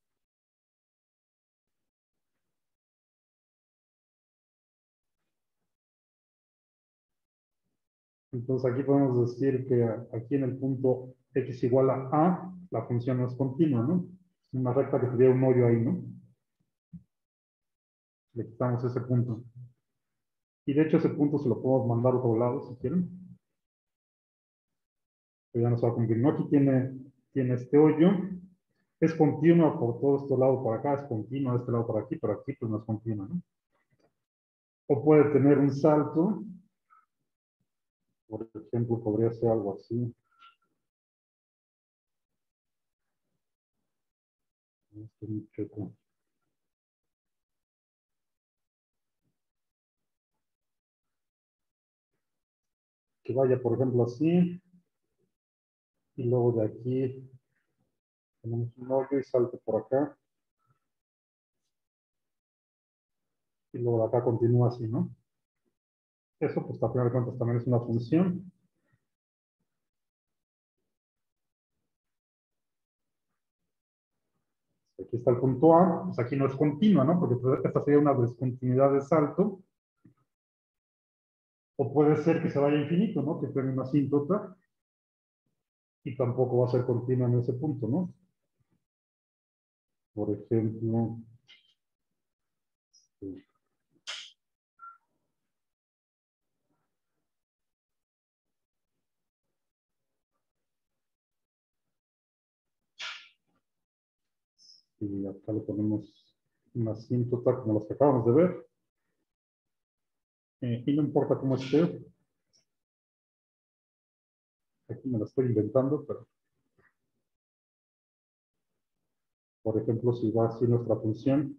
entonces aquí podemos decir que aquí en el punto x igual a, la función no es continua, ¿no? Una recta que tuviera un hoyo ahí, ¿no? Le quitamos ese punto. Y de hecho ese punto se lo podemos mandar a otro lado si quieren. Pero ya no se va a cumplir. No, aquí tiene este hoyo. Es continua por todo este lado por acá, es continua de este lado por aquí, pero aquí pues no es continua, ¿no? O puede tener un salto. Por ejemplo, podría ser algo así. Este muchacho. Que vaya, por ejemplo, así. Y luego de aquí tenemos un hoyo y salte por acá. Y luego de acá continúa así, ¿no? Eso, pues, a final de cuentas, también es una función. Aquí está el punto A, pues aquí no es continua, ¿no? Porque pues, esta sería una descontinuidad de salto. O puede ser que se vaya a infinito, ¿no? Que tenga una asíntota y tampoco va a ser continua en ese punto, ¿no? Por ejemplo, y acá le ponemos una asíntota como las que acabamos de ver. Y no importa cómo esté, aquí me la estoy inventando, pero por ejemplo, si va así nuestra función,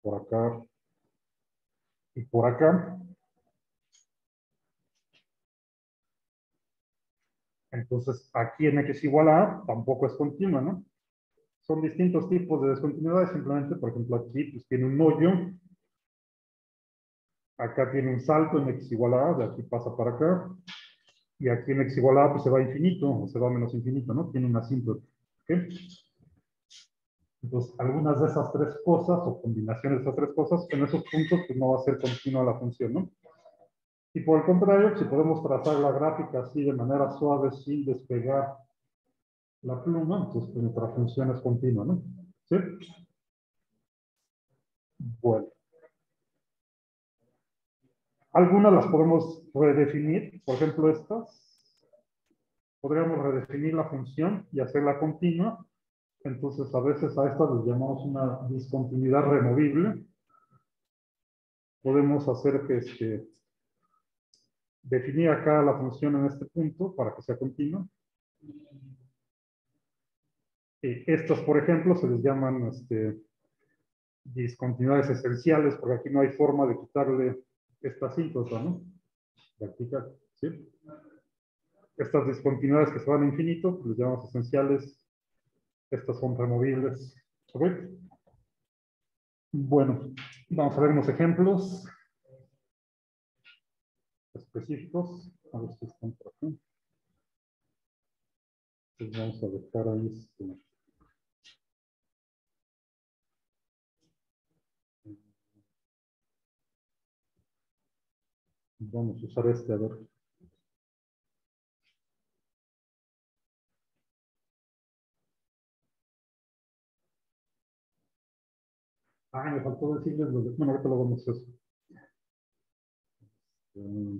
por acá y por acá, entonces aquí en x igual a tampoco es continua, ¿no? Son distintos tipos de descontinuidades, simplemente, por ejemplo, aquí pues, tiene un hoyo, acá tiene un salto en x igual a, de aquí pasa para acá, y aquí en x igual a pues se va a infinito, o se va a menos infinito, ¿no? Tiene una asíntota, ¿ok? Entonces, algunas de esas tres cosas, o combinaciones de esas tres cosas, en esos puntos pues no va a ser continua la función, ¿no? Y por el contrario, si podemos trazar la gráfica así de manera suave, sin despegar la pluma, entonces pues, nuestra función es continua, ¿no? ¿Sí? Bueno. Algunas las podemos redefinir, por ejemplo estas. Podríamos redefinir la función y hacerla continua. Entonces a veces a estas les llamamos una discontinuidad removible. Podemos hacer que definir acá la función en este punto para que sea continua. Estas, por ejemplo, se les llaman discontinuidades esenciales, porque aquí no hay forma de quitarle esta asíntota, ¿no? Practicar, ¿sí? Estas discontinuidades que se van a infinito, pues les llamamos esenciales. Estas son removibles. ¿Ok? Bueno, vamos a ver unos ejemplos específicos. A ver si están por aquí. Entonces vamos a dejar ahí Vamos a usar este, a ver. Ah, me faltó decirles lo de... Bueno, ahorita lo vamos a hacer. Eh,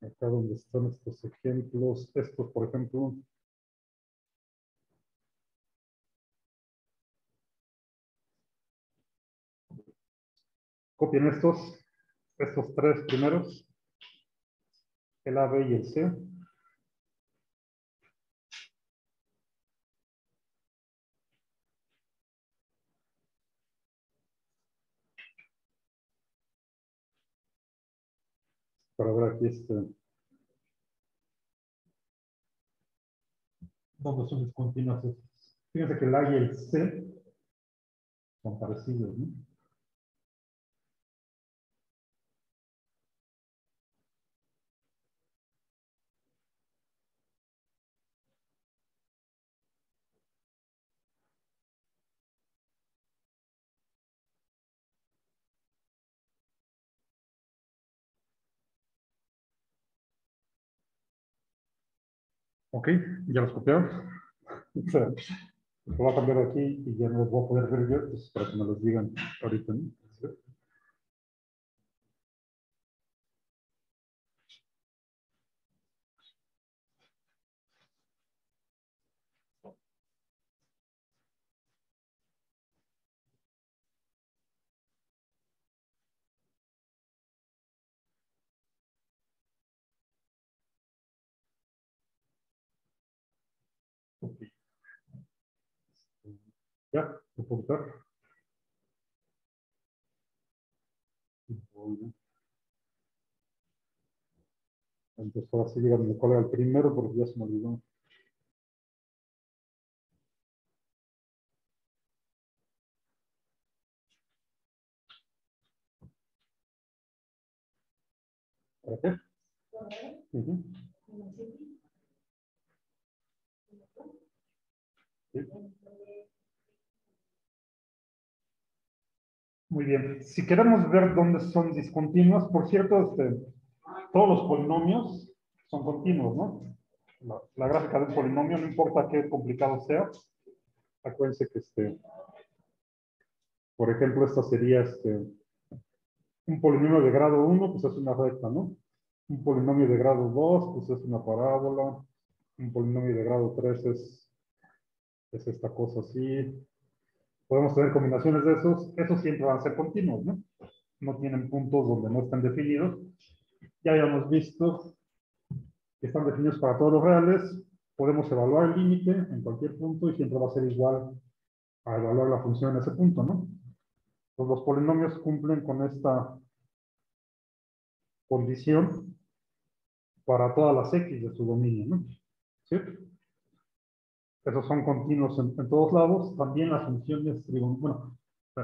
Acá donde están estos ejemplos, estos, por ejemplo, copien estos tres primeros, el A, B y el C. Para ver aquí dónde son discontinuas estas. Fíjense que el A y el C son parecidos, ¿no? Ok, ya los copiaron. O sea, lo voy a cambiar aquí y ya no los voy a poder ver yo, pues para que me los digan ahorita, ¿no? ¿Sí? Ok. Ya, lo puedo quitar. Muy bien. Entonces ahora sí díganme cuál era el primero porque ya se me olvidó. ¿Para qué? Ujú. Sí. Muy bien. Si queremos ver dónde son discontinuos, por cierto, todos los polinomios son continuos, ¿no? La gráfica de un polinomio, no importa qué complicado sea. Acuérdense que, por ejemplo, esta sería un polinomio de grado 1, pues es una recta, ¿no? Un polinomio de grado 2, pues es una parábola. Un polinomio de grado 3 es esta cosa así. Podemos tener combinaciones de esos siempre van a ser continuos, ¿no? No tienen puntos donde no están definidos. Ya habíamos visto que están definidos para todos los reales. Podemos evaluar el límite en cualquier punto y siempre va a ser igual a evaluar la función en ese punto, ¿no? Pues los polinomios cumplen con esta condición para todas las x de su dominio, ¿no? ¿Sí? Esos son continuos en todos lados. También las funciones bueno,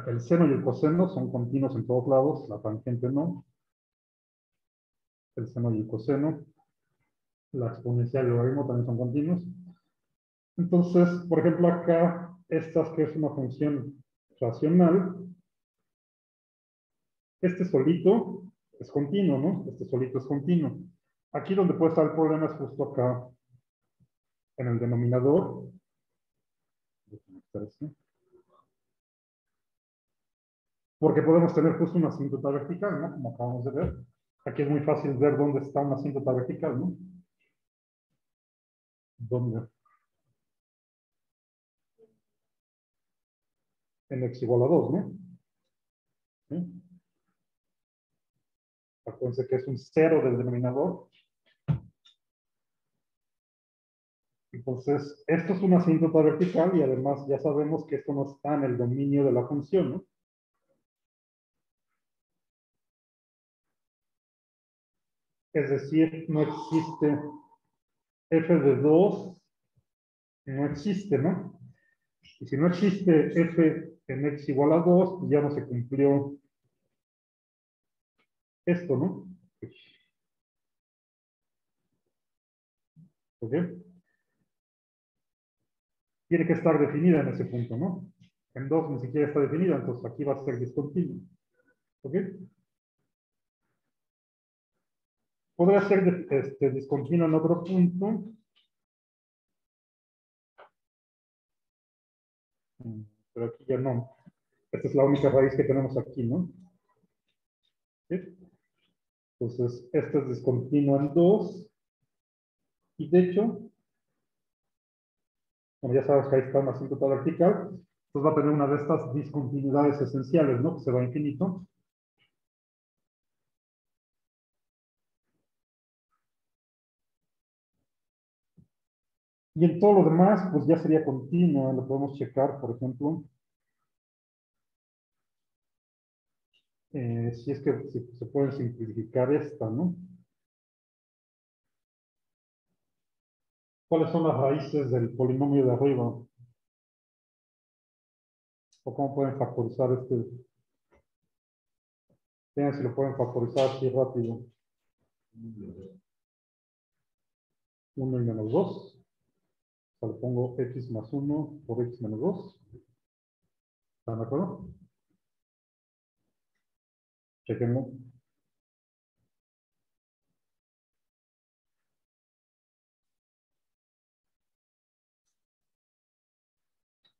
el seno y el coseno son continuos en todos lados, la tangente no. El seno y el coseno. La exponencial y el logaritmo también son continuos. Entonces, por ejemplo, acá, estas que es una función racional, este solito es continuo, ¿no? Este solito es continuo. Aquí donde puede estar el problema es justo acá, en el denominador. Porque podemos tener justo una asíntota vertical, ¿no? Como acabamos de ver. Aquí es muy fácil ver dónde está una asíntota vertical, ¿no? ¿Dónde? En x igual a 2, ¿no? ¿Sí? Acuérdense que es un cero del denominador. Entonces, esto es una asíntota vertical y además ya sabemos que esto no está en el dominio de la función, ¿no? Es decir, no existe f de 2, no existe, ¿no? Y si no existe f en x igual a 2, pues ya no se cumplió esto, ¿no? ¿Ok? tiene que estar definida en ese punto, ¿no? En 2 ni siquiera está definida, entonces aquí va a ser discontinuo. ¿Ok? Podría ser discontinuo en otro punto. Pero aquí ya no. Esta es la única raíz que tenemos aquí, ¿no? ¿Sí? Entonces, este es discontinuo en 2. Y de hecho, como ya sabes que ahí está una asíntota vertical, entonces va a tener una de estas discontinuidades esenciales, ¿no? Que se va a infinito. Y en todo lo demás, pues ya sería continuo. Lo podemos checar, por ejemplo, si es que se puede simplificar esta, ¿no? ¿Cuáles son las raíces del polinomio de arriba? ¿O cómo pueden factorizar este? Vean si lo pueden factorizar así rápido. 1 y menos 2. O sea, le pongo x más 1 por x menos 2. ¿Están de acuerdo? Chequemos.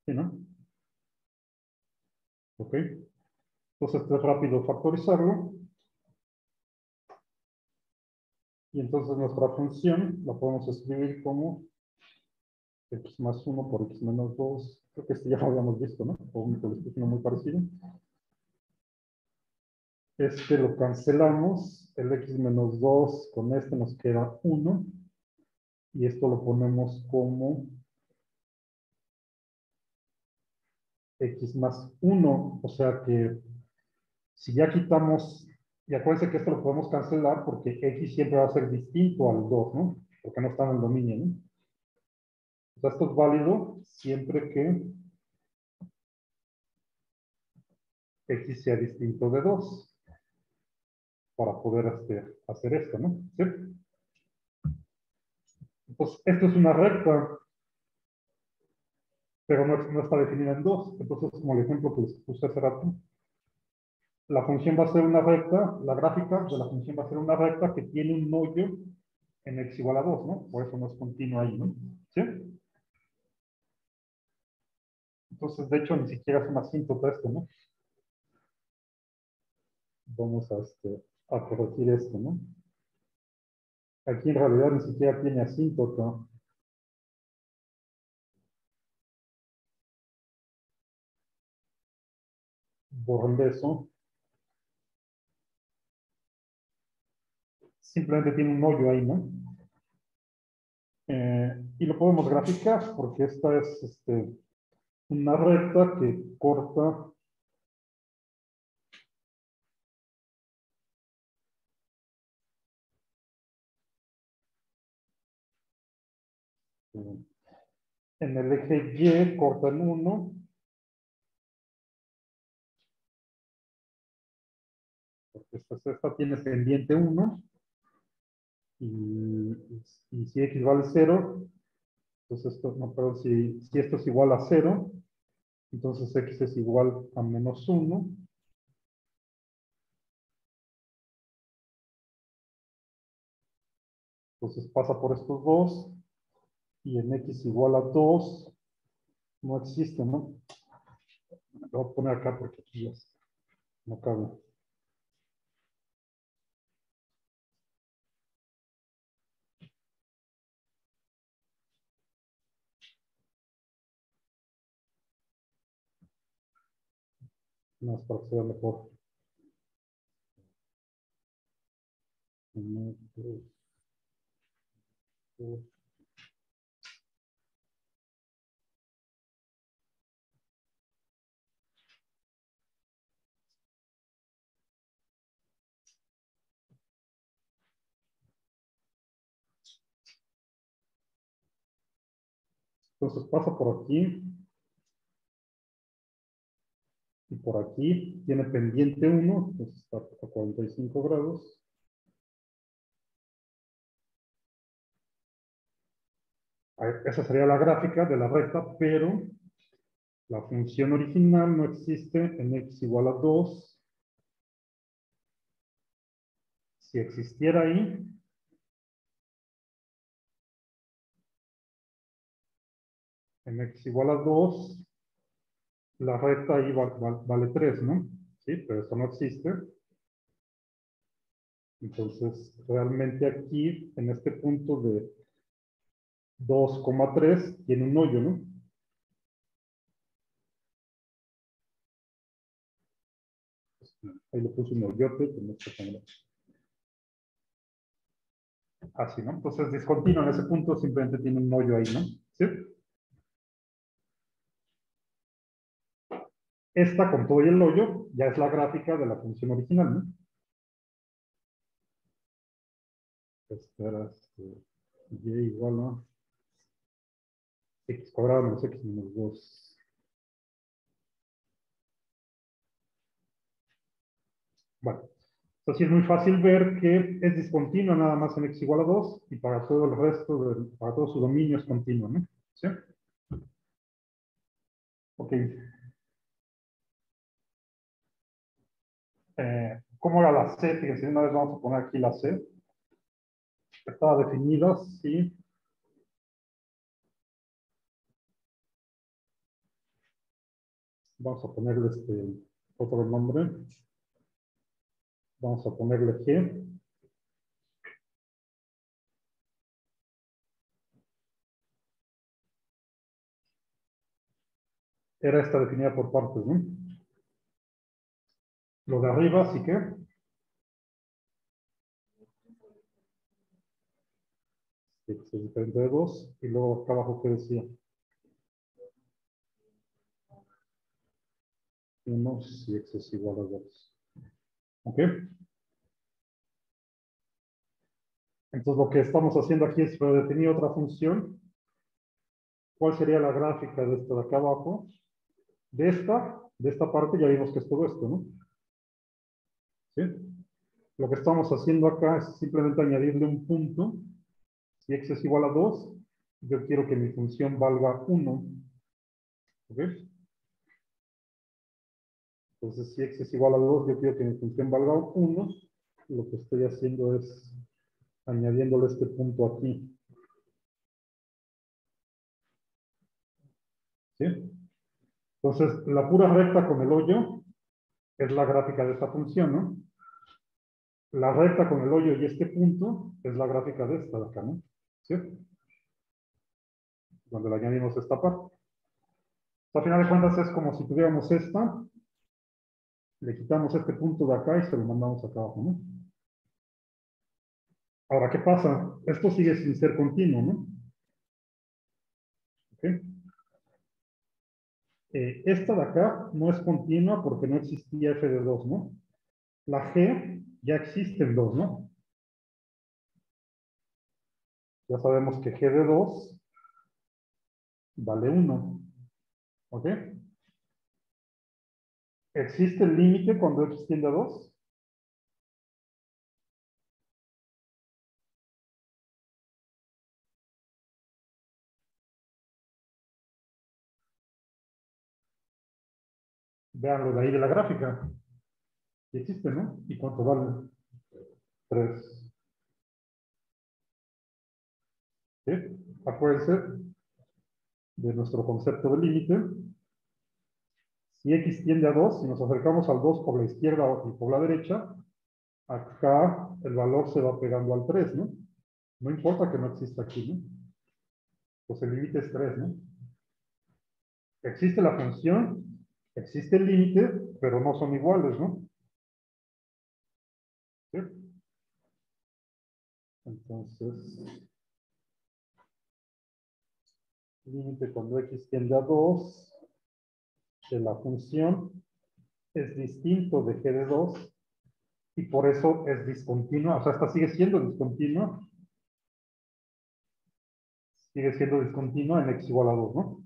¿Sí, no? Ok. Entonces es rápido factorizarlo. Y entonces nuestra función la podemos escribir como x más 1 por x menos 2. Creo que este ya lo habíamos visto, ¿no? O un uno muy parecido. Este lo cancelamos. El x menos 2 con este nos queda 1. Y esto lo ponemos como x más 1. O sea que si ya quitamos, y acuérdense que esto lo podemos cancelar porque x siempre va a ser distinto al 2, ¿no? Porque no está en el dominio, ¿no? O sea, esto es válido siempre que x sea distinto de 2 para poder hacer esto, ¿no? ¿Sí? Entonces, esto es una recta, pero no está definida en 2. Entonces, como el ejemplo que les puse hace rato, la función va a ser una recta, la gráfica de la función va a ser una recta que tiene un hoyo en x igual a 2, ¿no? Por eso no es continua ahí, ¿no? ¿Sí? Entonces, de hecho, ni siquiera es una asíntota esto, ¿no? Vamos a corregir esto, ¿no? Aquí en realidad ni siquiera tiene asíntota. Borren eso. Simplemente tiene un hoyo ahí, ¿no? Y lo podemos graficar porque esta es una recta que corta eh, en el eje Y, corta en 1, porque esta tiene pendiente 1, y, y si x vale 0, entonces esto, no, perdón, si esto es igual a 0, entonces x es igual a menos 1. Entonces pasa por estos dos, y en x igual a 2 no existe, ¿no? Lo voy a poner acá porque aquí ya no cabe. Más para que sea mejor. Entonces pasa por aquí y por aquí. Tiene pendiente 1, entonces está a 45 grados. Esa sería la gráfica de la recta, pero la función original no existe en x igual a 2. Si existiera ahí, en x igual a 2, la recta ahí vale 3, ¿no? Sí, pero eso no existe. Entonces, realmente aquí, en este punto de 2,3, tiene un hoyo, ¿no? Ahí le puse un hoyote, que no sé cómo. Así, ¿no? Entonces, discontinuo en ese punto, simplemente tiene un hoyo ahí, ¿no? ¿Sí? Esta, con todo y el hoyo, ya es la gráfica de la función original, ¿no? Esta era y igual a x cuadrado menos x menos 2. Bueno, así es muy fácil ver que es discontinua nada más en x igual a 2 y para todo el resto, para todo su dominio es continuo, ¿no? ¿Sí? Ok. ¿Cómo era la C? Fíjense, una vez vamos a poner aquí la C. Estaba definida, sí. Vamos a ponerle otro nombre. Vamos a ponerle G. Era esta definida por partes, ¿no? Lo de arriba, sí que. X es diferente de 2. Y luego acá abajo, ¿qué decía? 1 si x es igual a 2. ¿Ok? Entonces lo que estamos haciendo aquí es redefinir otra función. ¿Cuál sería la gráfica de esto de acá abajo? De esta parte ya vimos que es todo esto, ¿no? ¿Sí? Lo que estamos haciendo acá es simplemente añadirle un punto. Si x es igual a 2, yo quiero que mi función valga 1. ¿Ok? Entonces, si x es igual a 2, yo quiero que mi función valga 1. Lo que estoy haciendo es añadiéndole este punto aquí. ¿Sí? Entonces, la pura recta con el hoyo es la gráfica de esta función, ¿no? La recta con el hoyo y este punto es la gráfica de esta de acá, ¿no? ¿Sí? Donde le añadimos esta parte. A final de cuentas es como si tuviéramos esta, le quitamos este punto de acá y se lo mandamos acá abajo, ¿no? Ahora, ¿qué pasa? Esto sigue sin ser continuo, ¿no? ¿Ok? Esta de acá no es continua porque no existía f de 2, ¿no? La g ya existe en 2, ¿no? Ya sabemos que g de 2 vale 1. ¿Ok? ¿Existe el límite cuando x tiende a 2? Veanlo de ahí de la gráfica. Sí existe, ¿no? ¿Y cuánto vale? 3. ¿Sí? Acuérdense de nuestro concepto de límite. Si x tiende a 2, si nos acercamos al 2 por la izquierda y por la derecha, acá el valor se va pegando al 3, ¿no? No importa que no exista aquí, ¿no? Pues el límite es 3, ¿no? Existe la función, existe el límite, pero no son iguales, ¿no? ¿Sí? Entonces, límite cuando x tiende a 2 de la función es distinto de g de 2 y por eso es discontinua. O sea, esta sigue siendo discontinua. Sigue siendo discontinua en x igual a 2, ¿no?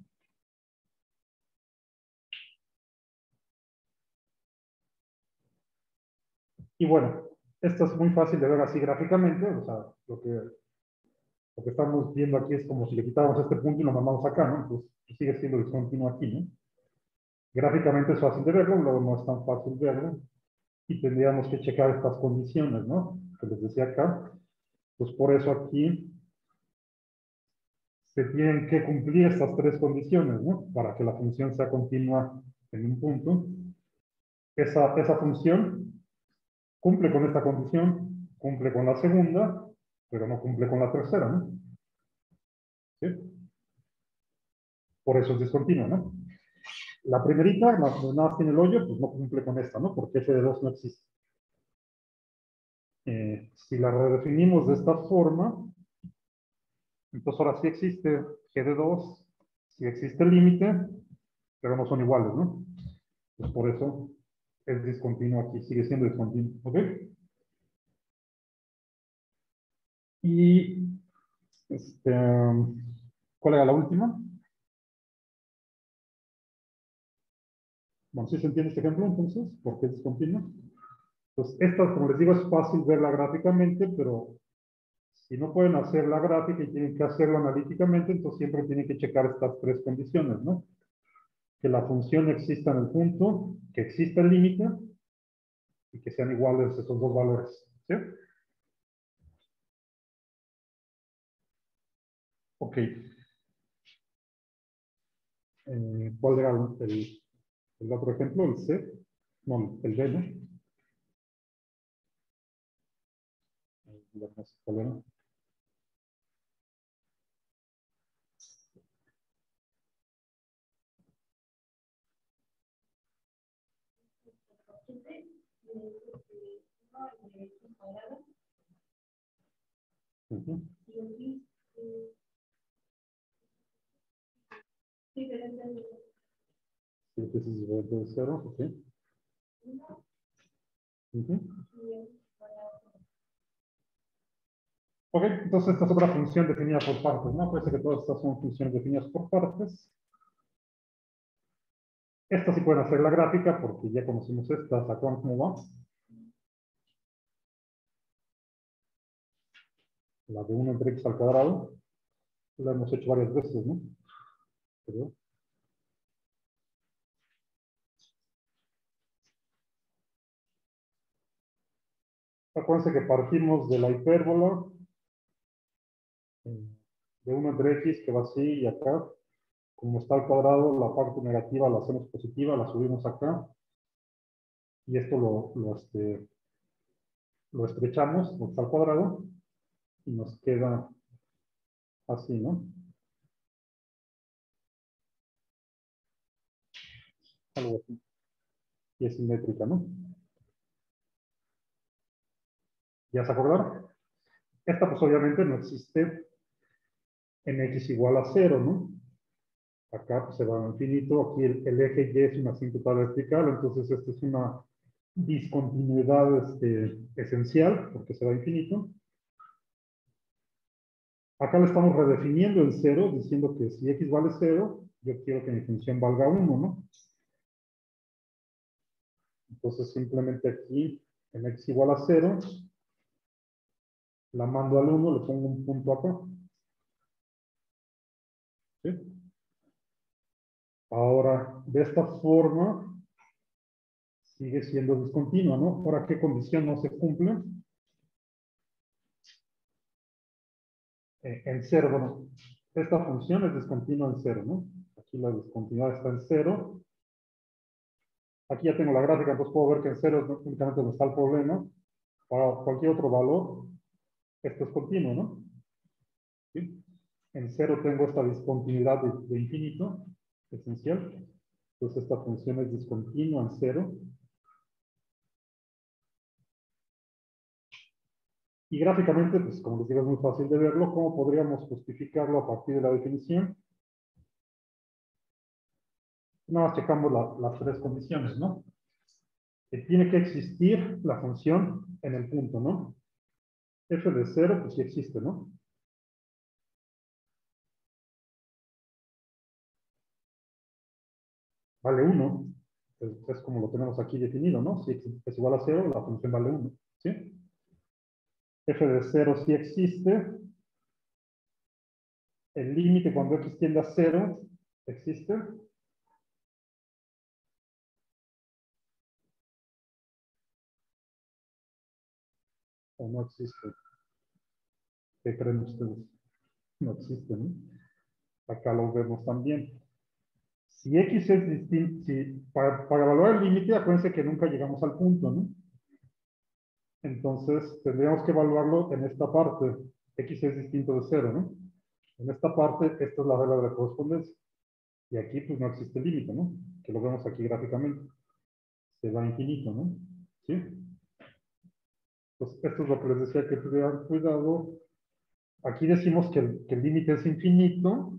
Y bueno, esto es muy fácil de ver así gráficamente, o sea, lo que Lo que estamos viendo aquí es como si le quitáramos este punto y lo mandamos acá, ¿no? Entonces sigue siendo discontinuo aquí, ¿no? Gráficamente es fácil de verlo, luego no es tan fácil verlo. Y tendríamos que checar estas condiciones, ¿no? Que les decía acá. Pues por eso aquí se tienen que cumplir estas tres condiciones, ¿no? Para que la función sea continua en un punto. Esa función cumple con esta condición, cumple con la segunda, pero no cumple con la tercera, ¿no? ¿Sí? Por eso es discontinua, ¿no? La primerita, donde nada más tiene el hoyo, pues no cumple con esta, ¿no? Porque f de 2 no existe. Si la redefinimos de esta forma, entonces ahora sí existe g de 2, sí existe el límite, pero no son iguales, ¿no? Pues por eso es discontinuo aquí, sigue siendo discontinuo, ¿ok? Y, ¿cuál era la última? Bueno, ¿sí se entiende este ejemplo entonces? ¿Por qué es discontinuo? Pues esta, como les digo, es fácil verla gráficamente, pero si no pueden hacer la gráfica y tienen que hacerlo analíticamente, entonces siempre tienen que checar estas tres condiciones, ¿no? Que la función exista en el punto, que exista el límite y que sean iguales esos dos valores, ¿sí? Ok. ¿Cuál era el otro ejemplo? ¿El C? No, el B, ¿no? No sé cuál era. Ujú. Sí, que es diferente de cero, ok. Ujú. Ok, entonces esta es otra función definida por partes, ¿no? Parece que todas estas son funciones definidas por partes. Estas sí pueden hacer la gráfica porque ya conocimos esta, ¿se acuerdan cómo va? La de 1 entre x al cuadrado. La hemos hecho varias veces, ¿no? Pero, acuérdense que partimos de la hipérbola de 1 entre x que va así y acá. Como está al cuadrado, la parte negativa la hacemos positiva, la subimos acá. Y esto lo estrechamos, porque está al cuadrado, y nos queda así, ¿no? Algo así. Y es simétrica, ¿no? ¿Ya se acordaron? Esta, pues obviamente no existe en x igual a 0, ¿no? Acá pues, se va a infinito, aquí el eje y es una asíntota vertical, entonces esta es una discontinuidad esencial, porque se va a infinito. Acá le estamos redefiniendo el 0, diciendo que si x vale 0, yo quiero que mi función valga 1, ¿no? Entonces simplemente aquí, en x igual a 0, la mando al 1, le pongo un punto acá. ¿Sí? Ahora, de esta forma, sigue siendo discontinua, ¿no? Ahora, ¿qué condición no se cumple? En 0, bueno, esta función es discontinua en 0, ¿no? Aquí la discontinuidad está en 0. Aquí ya tengo la gráfica, entonces puedo ver que en 0 es únicamente donde está el problema. Para cualquier otro valor, esto es continuo, ¿no? ¿Sí? En 0 tengo esta discontinuidad de infinito, esencial. Entonces esta función es discontinua en 0. Y gráficamente, pues como les digo, es muy fácil de verlo. ¿Cómo podríamos justificarlo a partir de la definición? Nada más checamos las tres condiciones, ¿no? Que tiene que existir la función en el punto, ¿no? F de 0, pues sí existe, ¿no? Vale 1. Es como lo tenemos aquí definido, ¿no? Si es igual a 0, la función vale 1, ¿sí? F de 0 sí existe. El límite cuando x tiende a 0 existe. ¿O no existe? ¿Qué creen ustedes? No existe, ¿no? Acá lo vemos también. Si x es distinto, para evaluar el límite, acuérdense que nunca llegamos al punto, ¿no? Entonces, tendríamos que evaluarlo en esta parte. X es distinto de 0, ¿no? En esta parte, esta es la regla de la correspondencia. Y aquí, pues, no existe límite, ¿no? Que lo vemos aquí gráficamente. Se va a infinito, ¿no? ¿Sí? Pues esto es lo que les decía que tuvieran cuidado. Aquí decimos que el límite es infinito,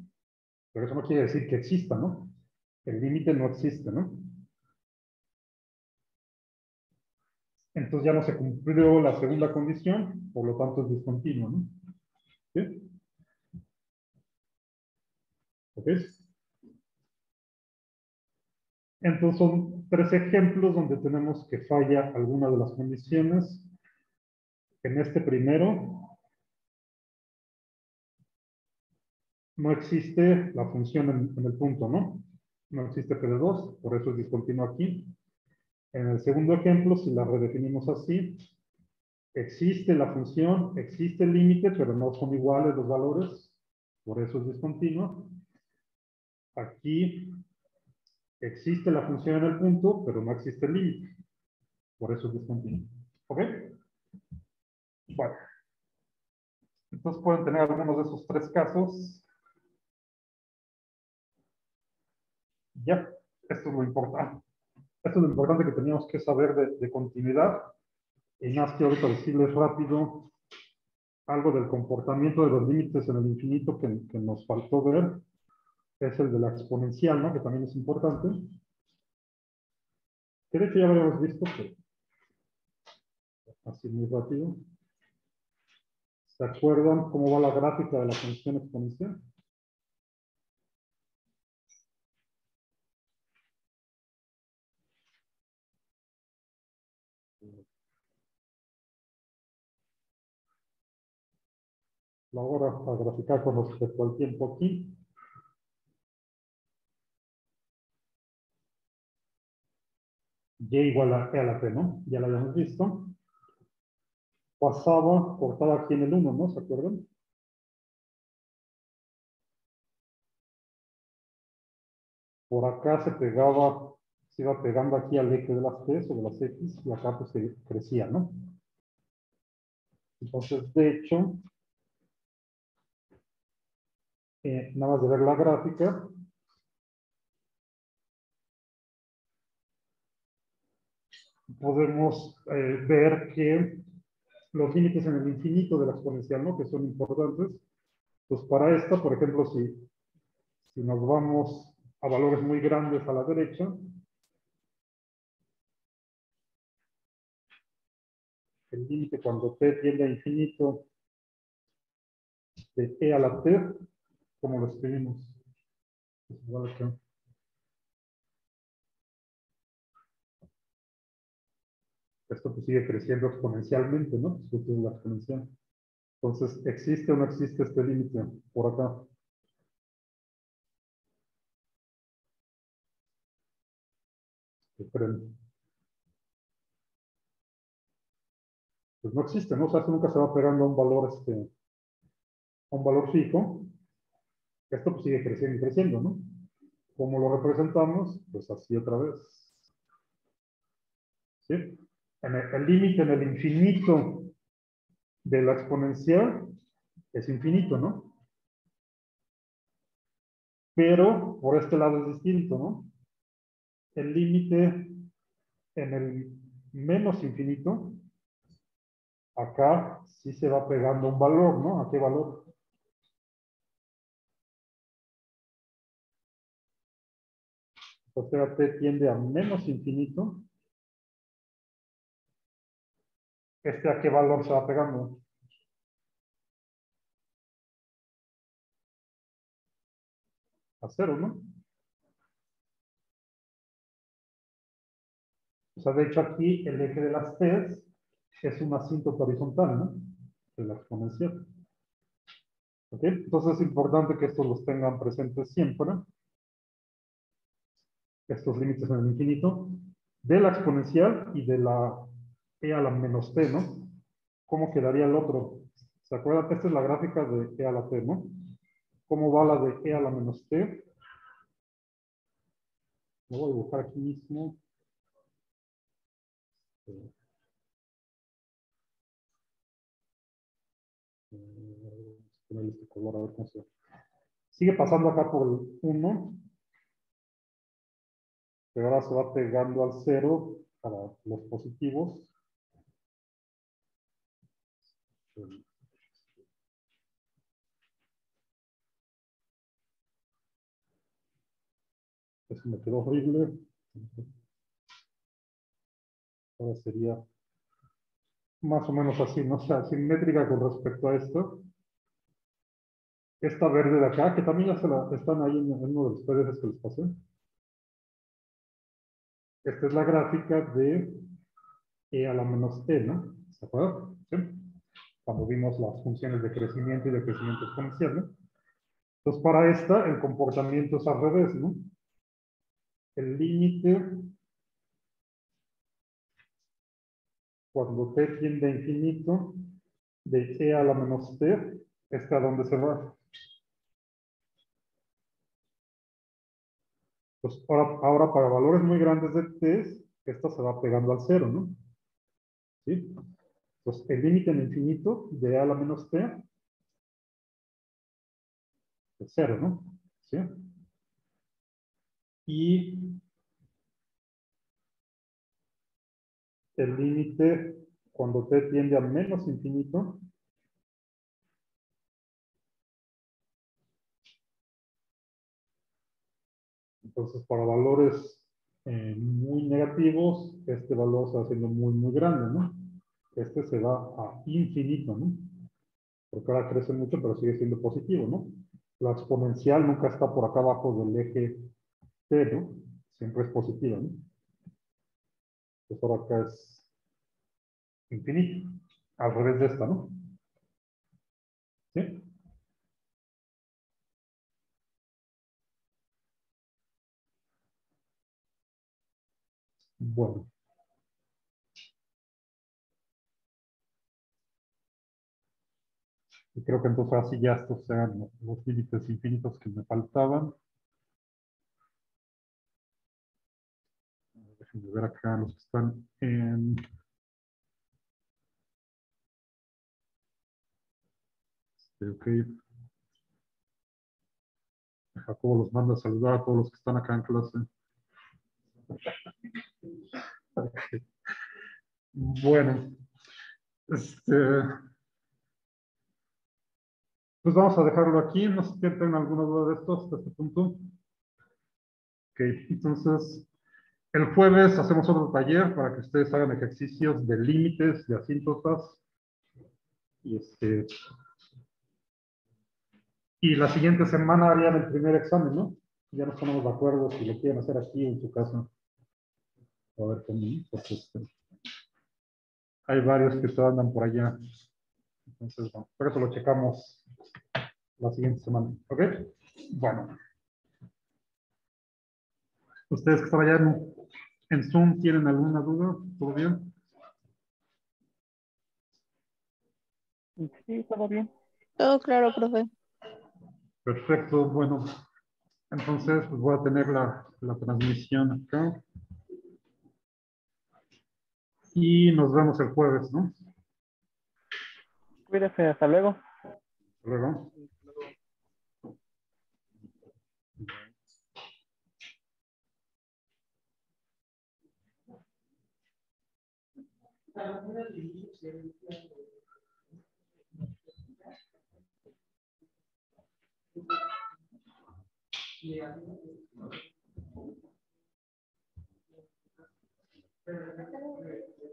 pero eso no quiere decir que exista, ¿no? El límite no existe, ¿no? Entonces ya no se cumplió la segunda condición, por lo tanto es discontinuo, ¿no? ¿Sí? ¿Ok? Entonces son tres ejemplos donde tenemos que falla alguna de las condiciones. En este primero, no existe la función en el punto, ¿no? No existe p de 2, por eso es discontinuo aquí. En el segundo ejemplo, si la redefinimos así, existe la función, existe el límite, pero no son iguales los valores, por eso es discontinuo. Aquí existe la función en el punto, pero no existe el límite, por eso es discontinuo. ¿Ok? Bueno, entonces pueden tener algunos de esos tres casos. Ya, esto es lo importante. Esto es lo importante que teníamos que saber de continuidad. Y más que ahorita decirles rápido algo del comportamiento de los límites en el infinito que nos faltó ver, es el de la exponencial, ¿no? Que también es importante. Que de hecho ya lo habíamos visto, pero así muy rápido. ¿Se acuerdan cómo va la gráfica de la función exponencial? La voy a graficar con respecto al tiempo aquí. Y igual a E a la T, ¿no? Ya la habíamos visto. Pasaba, cortaba aquí en el 1, ¿no? ¿Se acuerdan? Por acá se pegaba, se iba pegando aquí al eje de las T sobre las X y acá pues se crecía, ¿no? Entonces, de hecho, nada más de ver la gráfica, podemos ver que los límites en el infinito de la exponencial, ¿no? Que son importantes. Pues para esta, por ejemplo, si nos vamos a valores muy grandes a la derecha, el límite cuando t tiende a infinito de e a la t, ¿cómo lo escribimos? Es igual a que esto pues sigue creciendo exponencialmente, ¿no? Esto es la exponencial. Entonces, ¿existe o no existe este límite por acá? ¿Qué creen? Pues no existe, ¿no? O sea, esto nunca se va pegando a un valor, a un valor fijo. Esto pues sigue creciendo y creciendo, ¿no? ¿Cómo lo representamos? Pues así otra vez. ¿Sí? El límite en el infinito de la exponencial es infinito, ¿no? Pero por este lado es distinto, ¿no? El límite en el menos infinito, acá sí se va pegando un valor, ¿no? ¿A qué valor? O sea, t tiende a menos infinito. ¿A qué valor se va pegando? A cero, ¿no? O sea, de hecho aquí el eje de las t es una asíntota horizontal, ¿no? De la exponencial. ¿Ok? Entonces es importante que estos los tengan presentes siempre. Estos límites en el infinito. De la exponencial y de la e a la menos t, ¿no? ¿Cómo quedaría el otro? ¿Se acuerdan? Esta es la gráfica de e a la t, ¿no? ¿Cómo va la de e a la menos t? Lo voy a dibujar aquí mismo. Ponerle este color, a ver cómo se ve. Sigue pasando acá por el 1, pero ahora se va pegando al 0 para los positivos. Eso me quedó horrible. Ahora sería más o menos así, ¿no? O sea, simétrica con respecto a esto. Esta verde de acá, que también ya están ahí en uno de los PDFs que les pasé. Esta es la gráfica de e a la menos t, ¿no? ¿Se acuerdan? ¿Sí? Cuando vimos las funciones de crecimiento y de crecimiento exponencial, ¿no? Entonces, para esta, el comportamiento es al revés, ¿no? El límite, cuando t tiende a infinito, de e a la menos t, ¿está dónde se va? Pues ahora para valores muy grandes de t, esta se va pegando al 0, ¿no? ¿Sí? Entonces, el límite en infinito de a la menos t es 0, ¿no? ¿Sí? Y el límite cuando t tiende a menos infinito, entonces para valores muy negativos, este valor se va haciendo muy, muy grande, ¿no? Este se va a infinito, ¿no? Porque ahora crece mucho, pero sigue siendo positivo, ¿no? La exponencial nunca está por acá abajo del eje t, ¿no? Siempre es positiva, ¿no? Entonces ahora acá es infinito, al revés de esta, ¿no? ¿Sí? Bueno, y creo que entonces así ya estos sean los límites infinitos que me faltaban. Déjenme ver acá los que están en... Ok, Jacobo los manda a saludar a todos los que están acá en clase. Bueno, este, pues vamos a dejarlo aquí. No sé si tienen alguna duda de esto hasta este punto. Ok, entonces el jueves hacemos otro taller para que ustedes hagan ejercicios de límites, de asíntotas. Y, y la siguiente semana harían el primer examen, ¿no? Ya nos ponemos de acuerdo si lo quieren hacer aquí en su casa. A ver cómo, pues, hay varios que todavía andan por allá. Entonces, bueno, por eso lo checamos la siguiente semana. ¿Ok? Bueno, ustedes que están allá en Zoom, ¿tienen alguna duda? ¿Todo bien? Sí, todo bien. Todo claro, profe. Perfecto, bueno. Entonces, pues voy a tener la transmisión acá. Y nos vemos el jueves, ¿no? Cuídese, hasta luego. Hasta luego.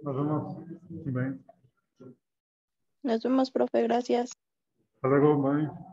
Nos vemos. Bye. Nos vemos, profe. Gracias. Hasta luego, bye.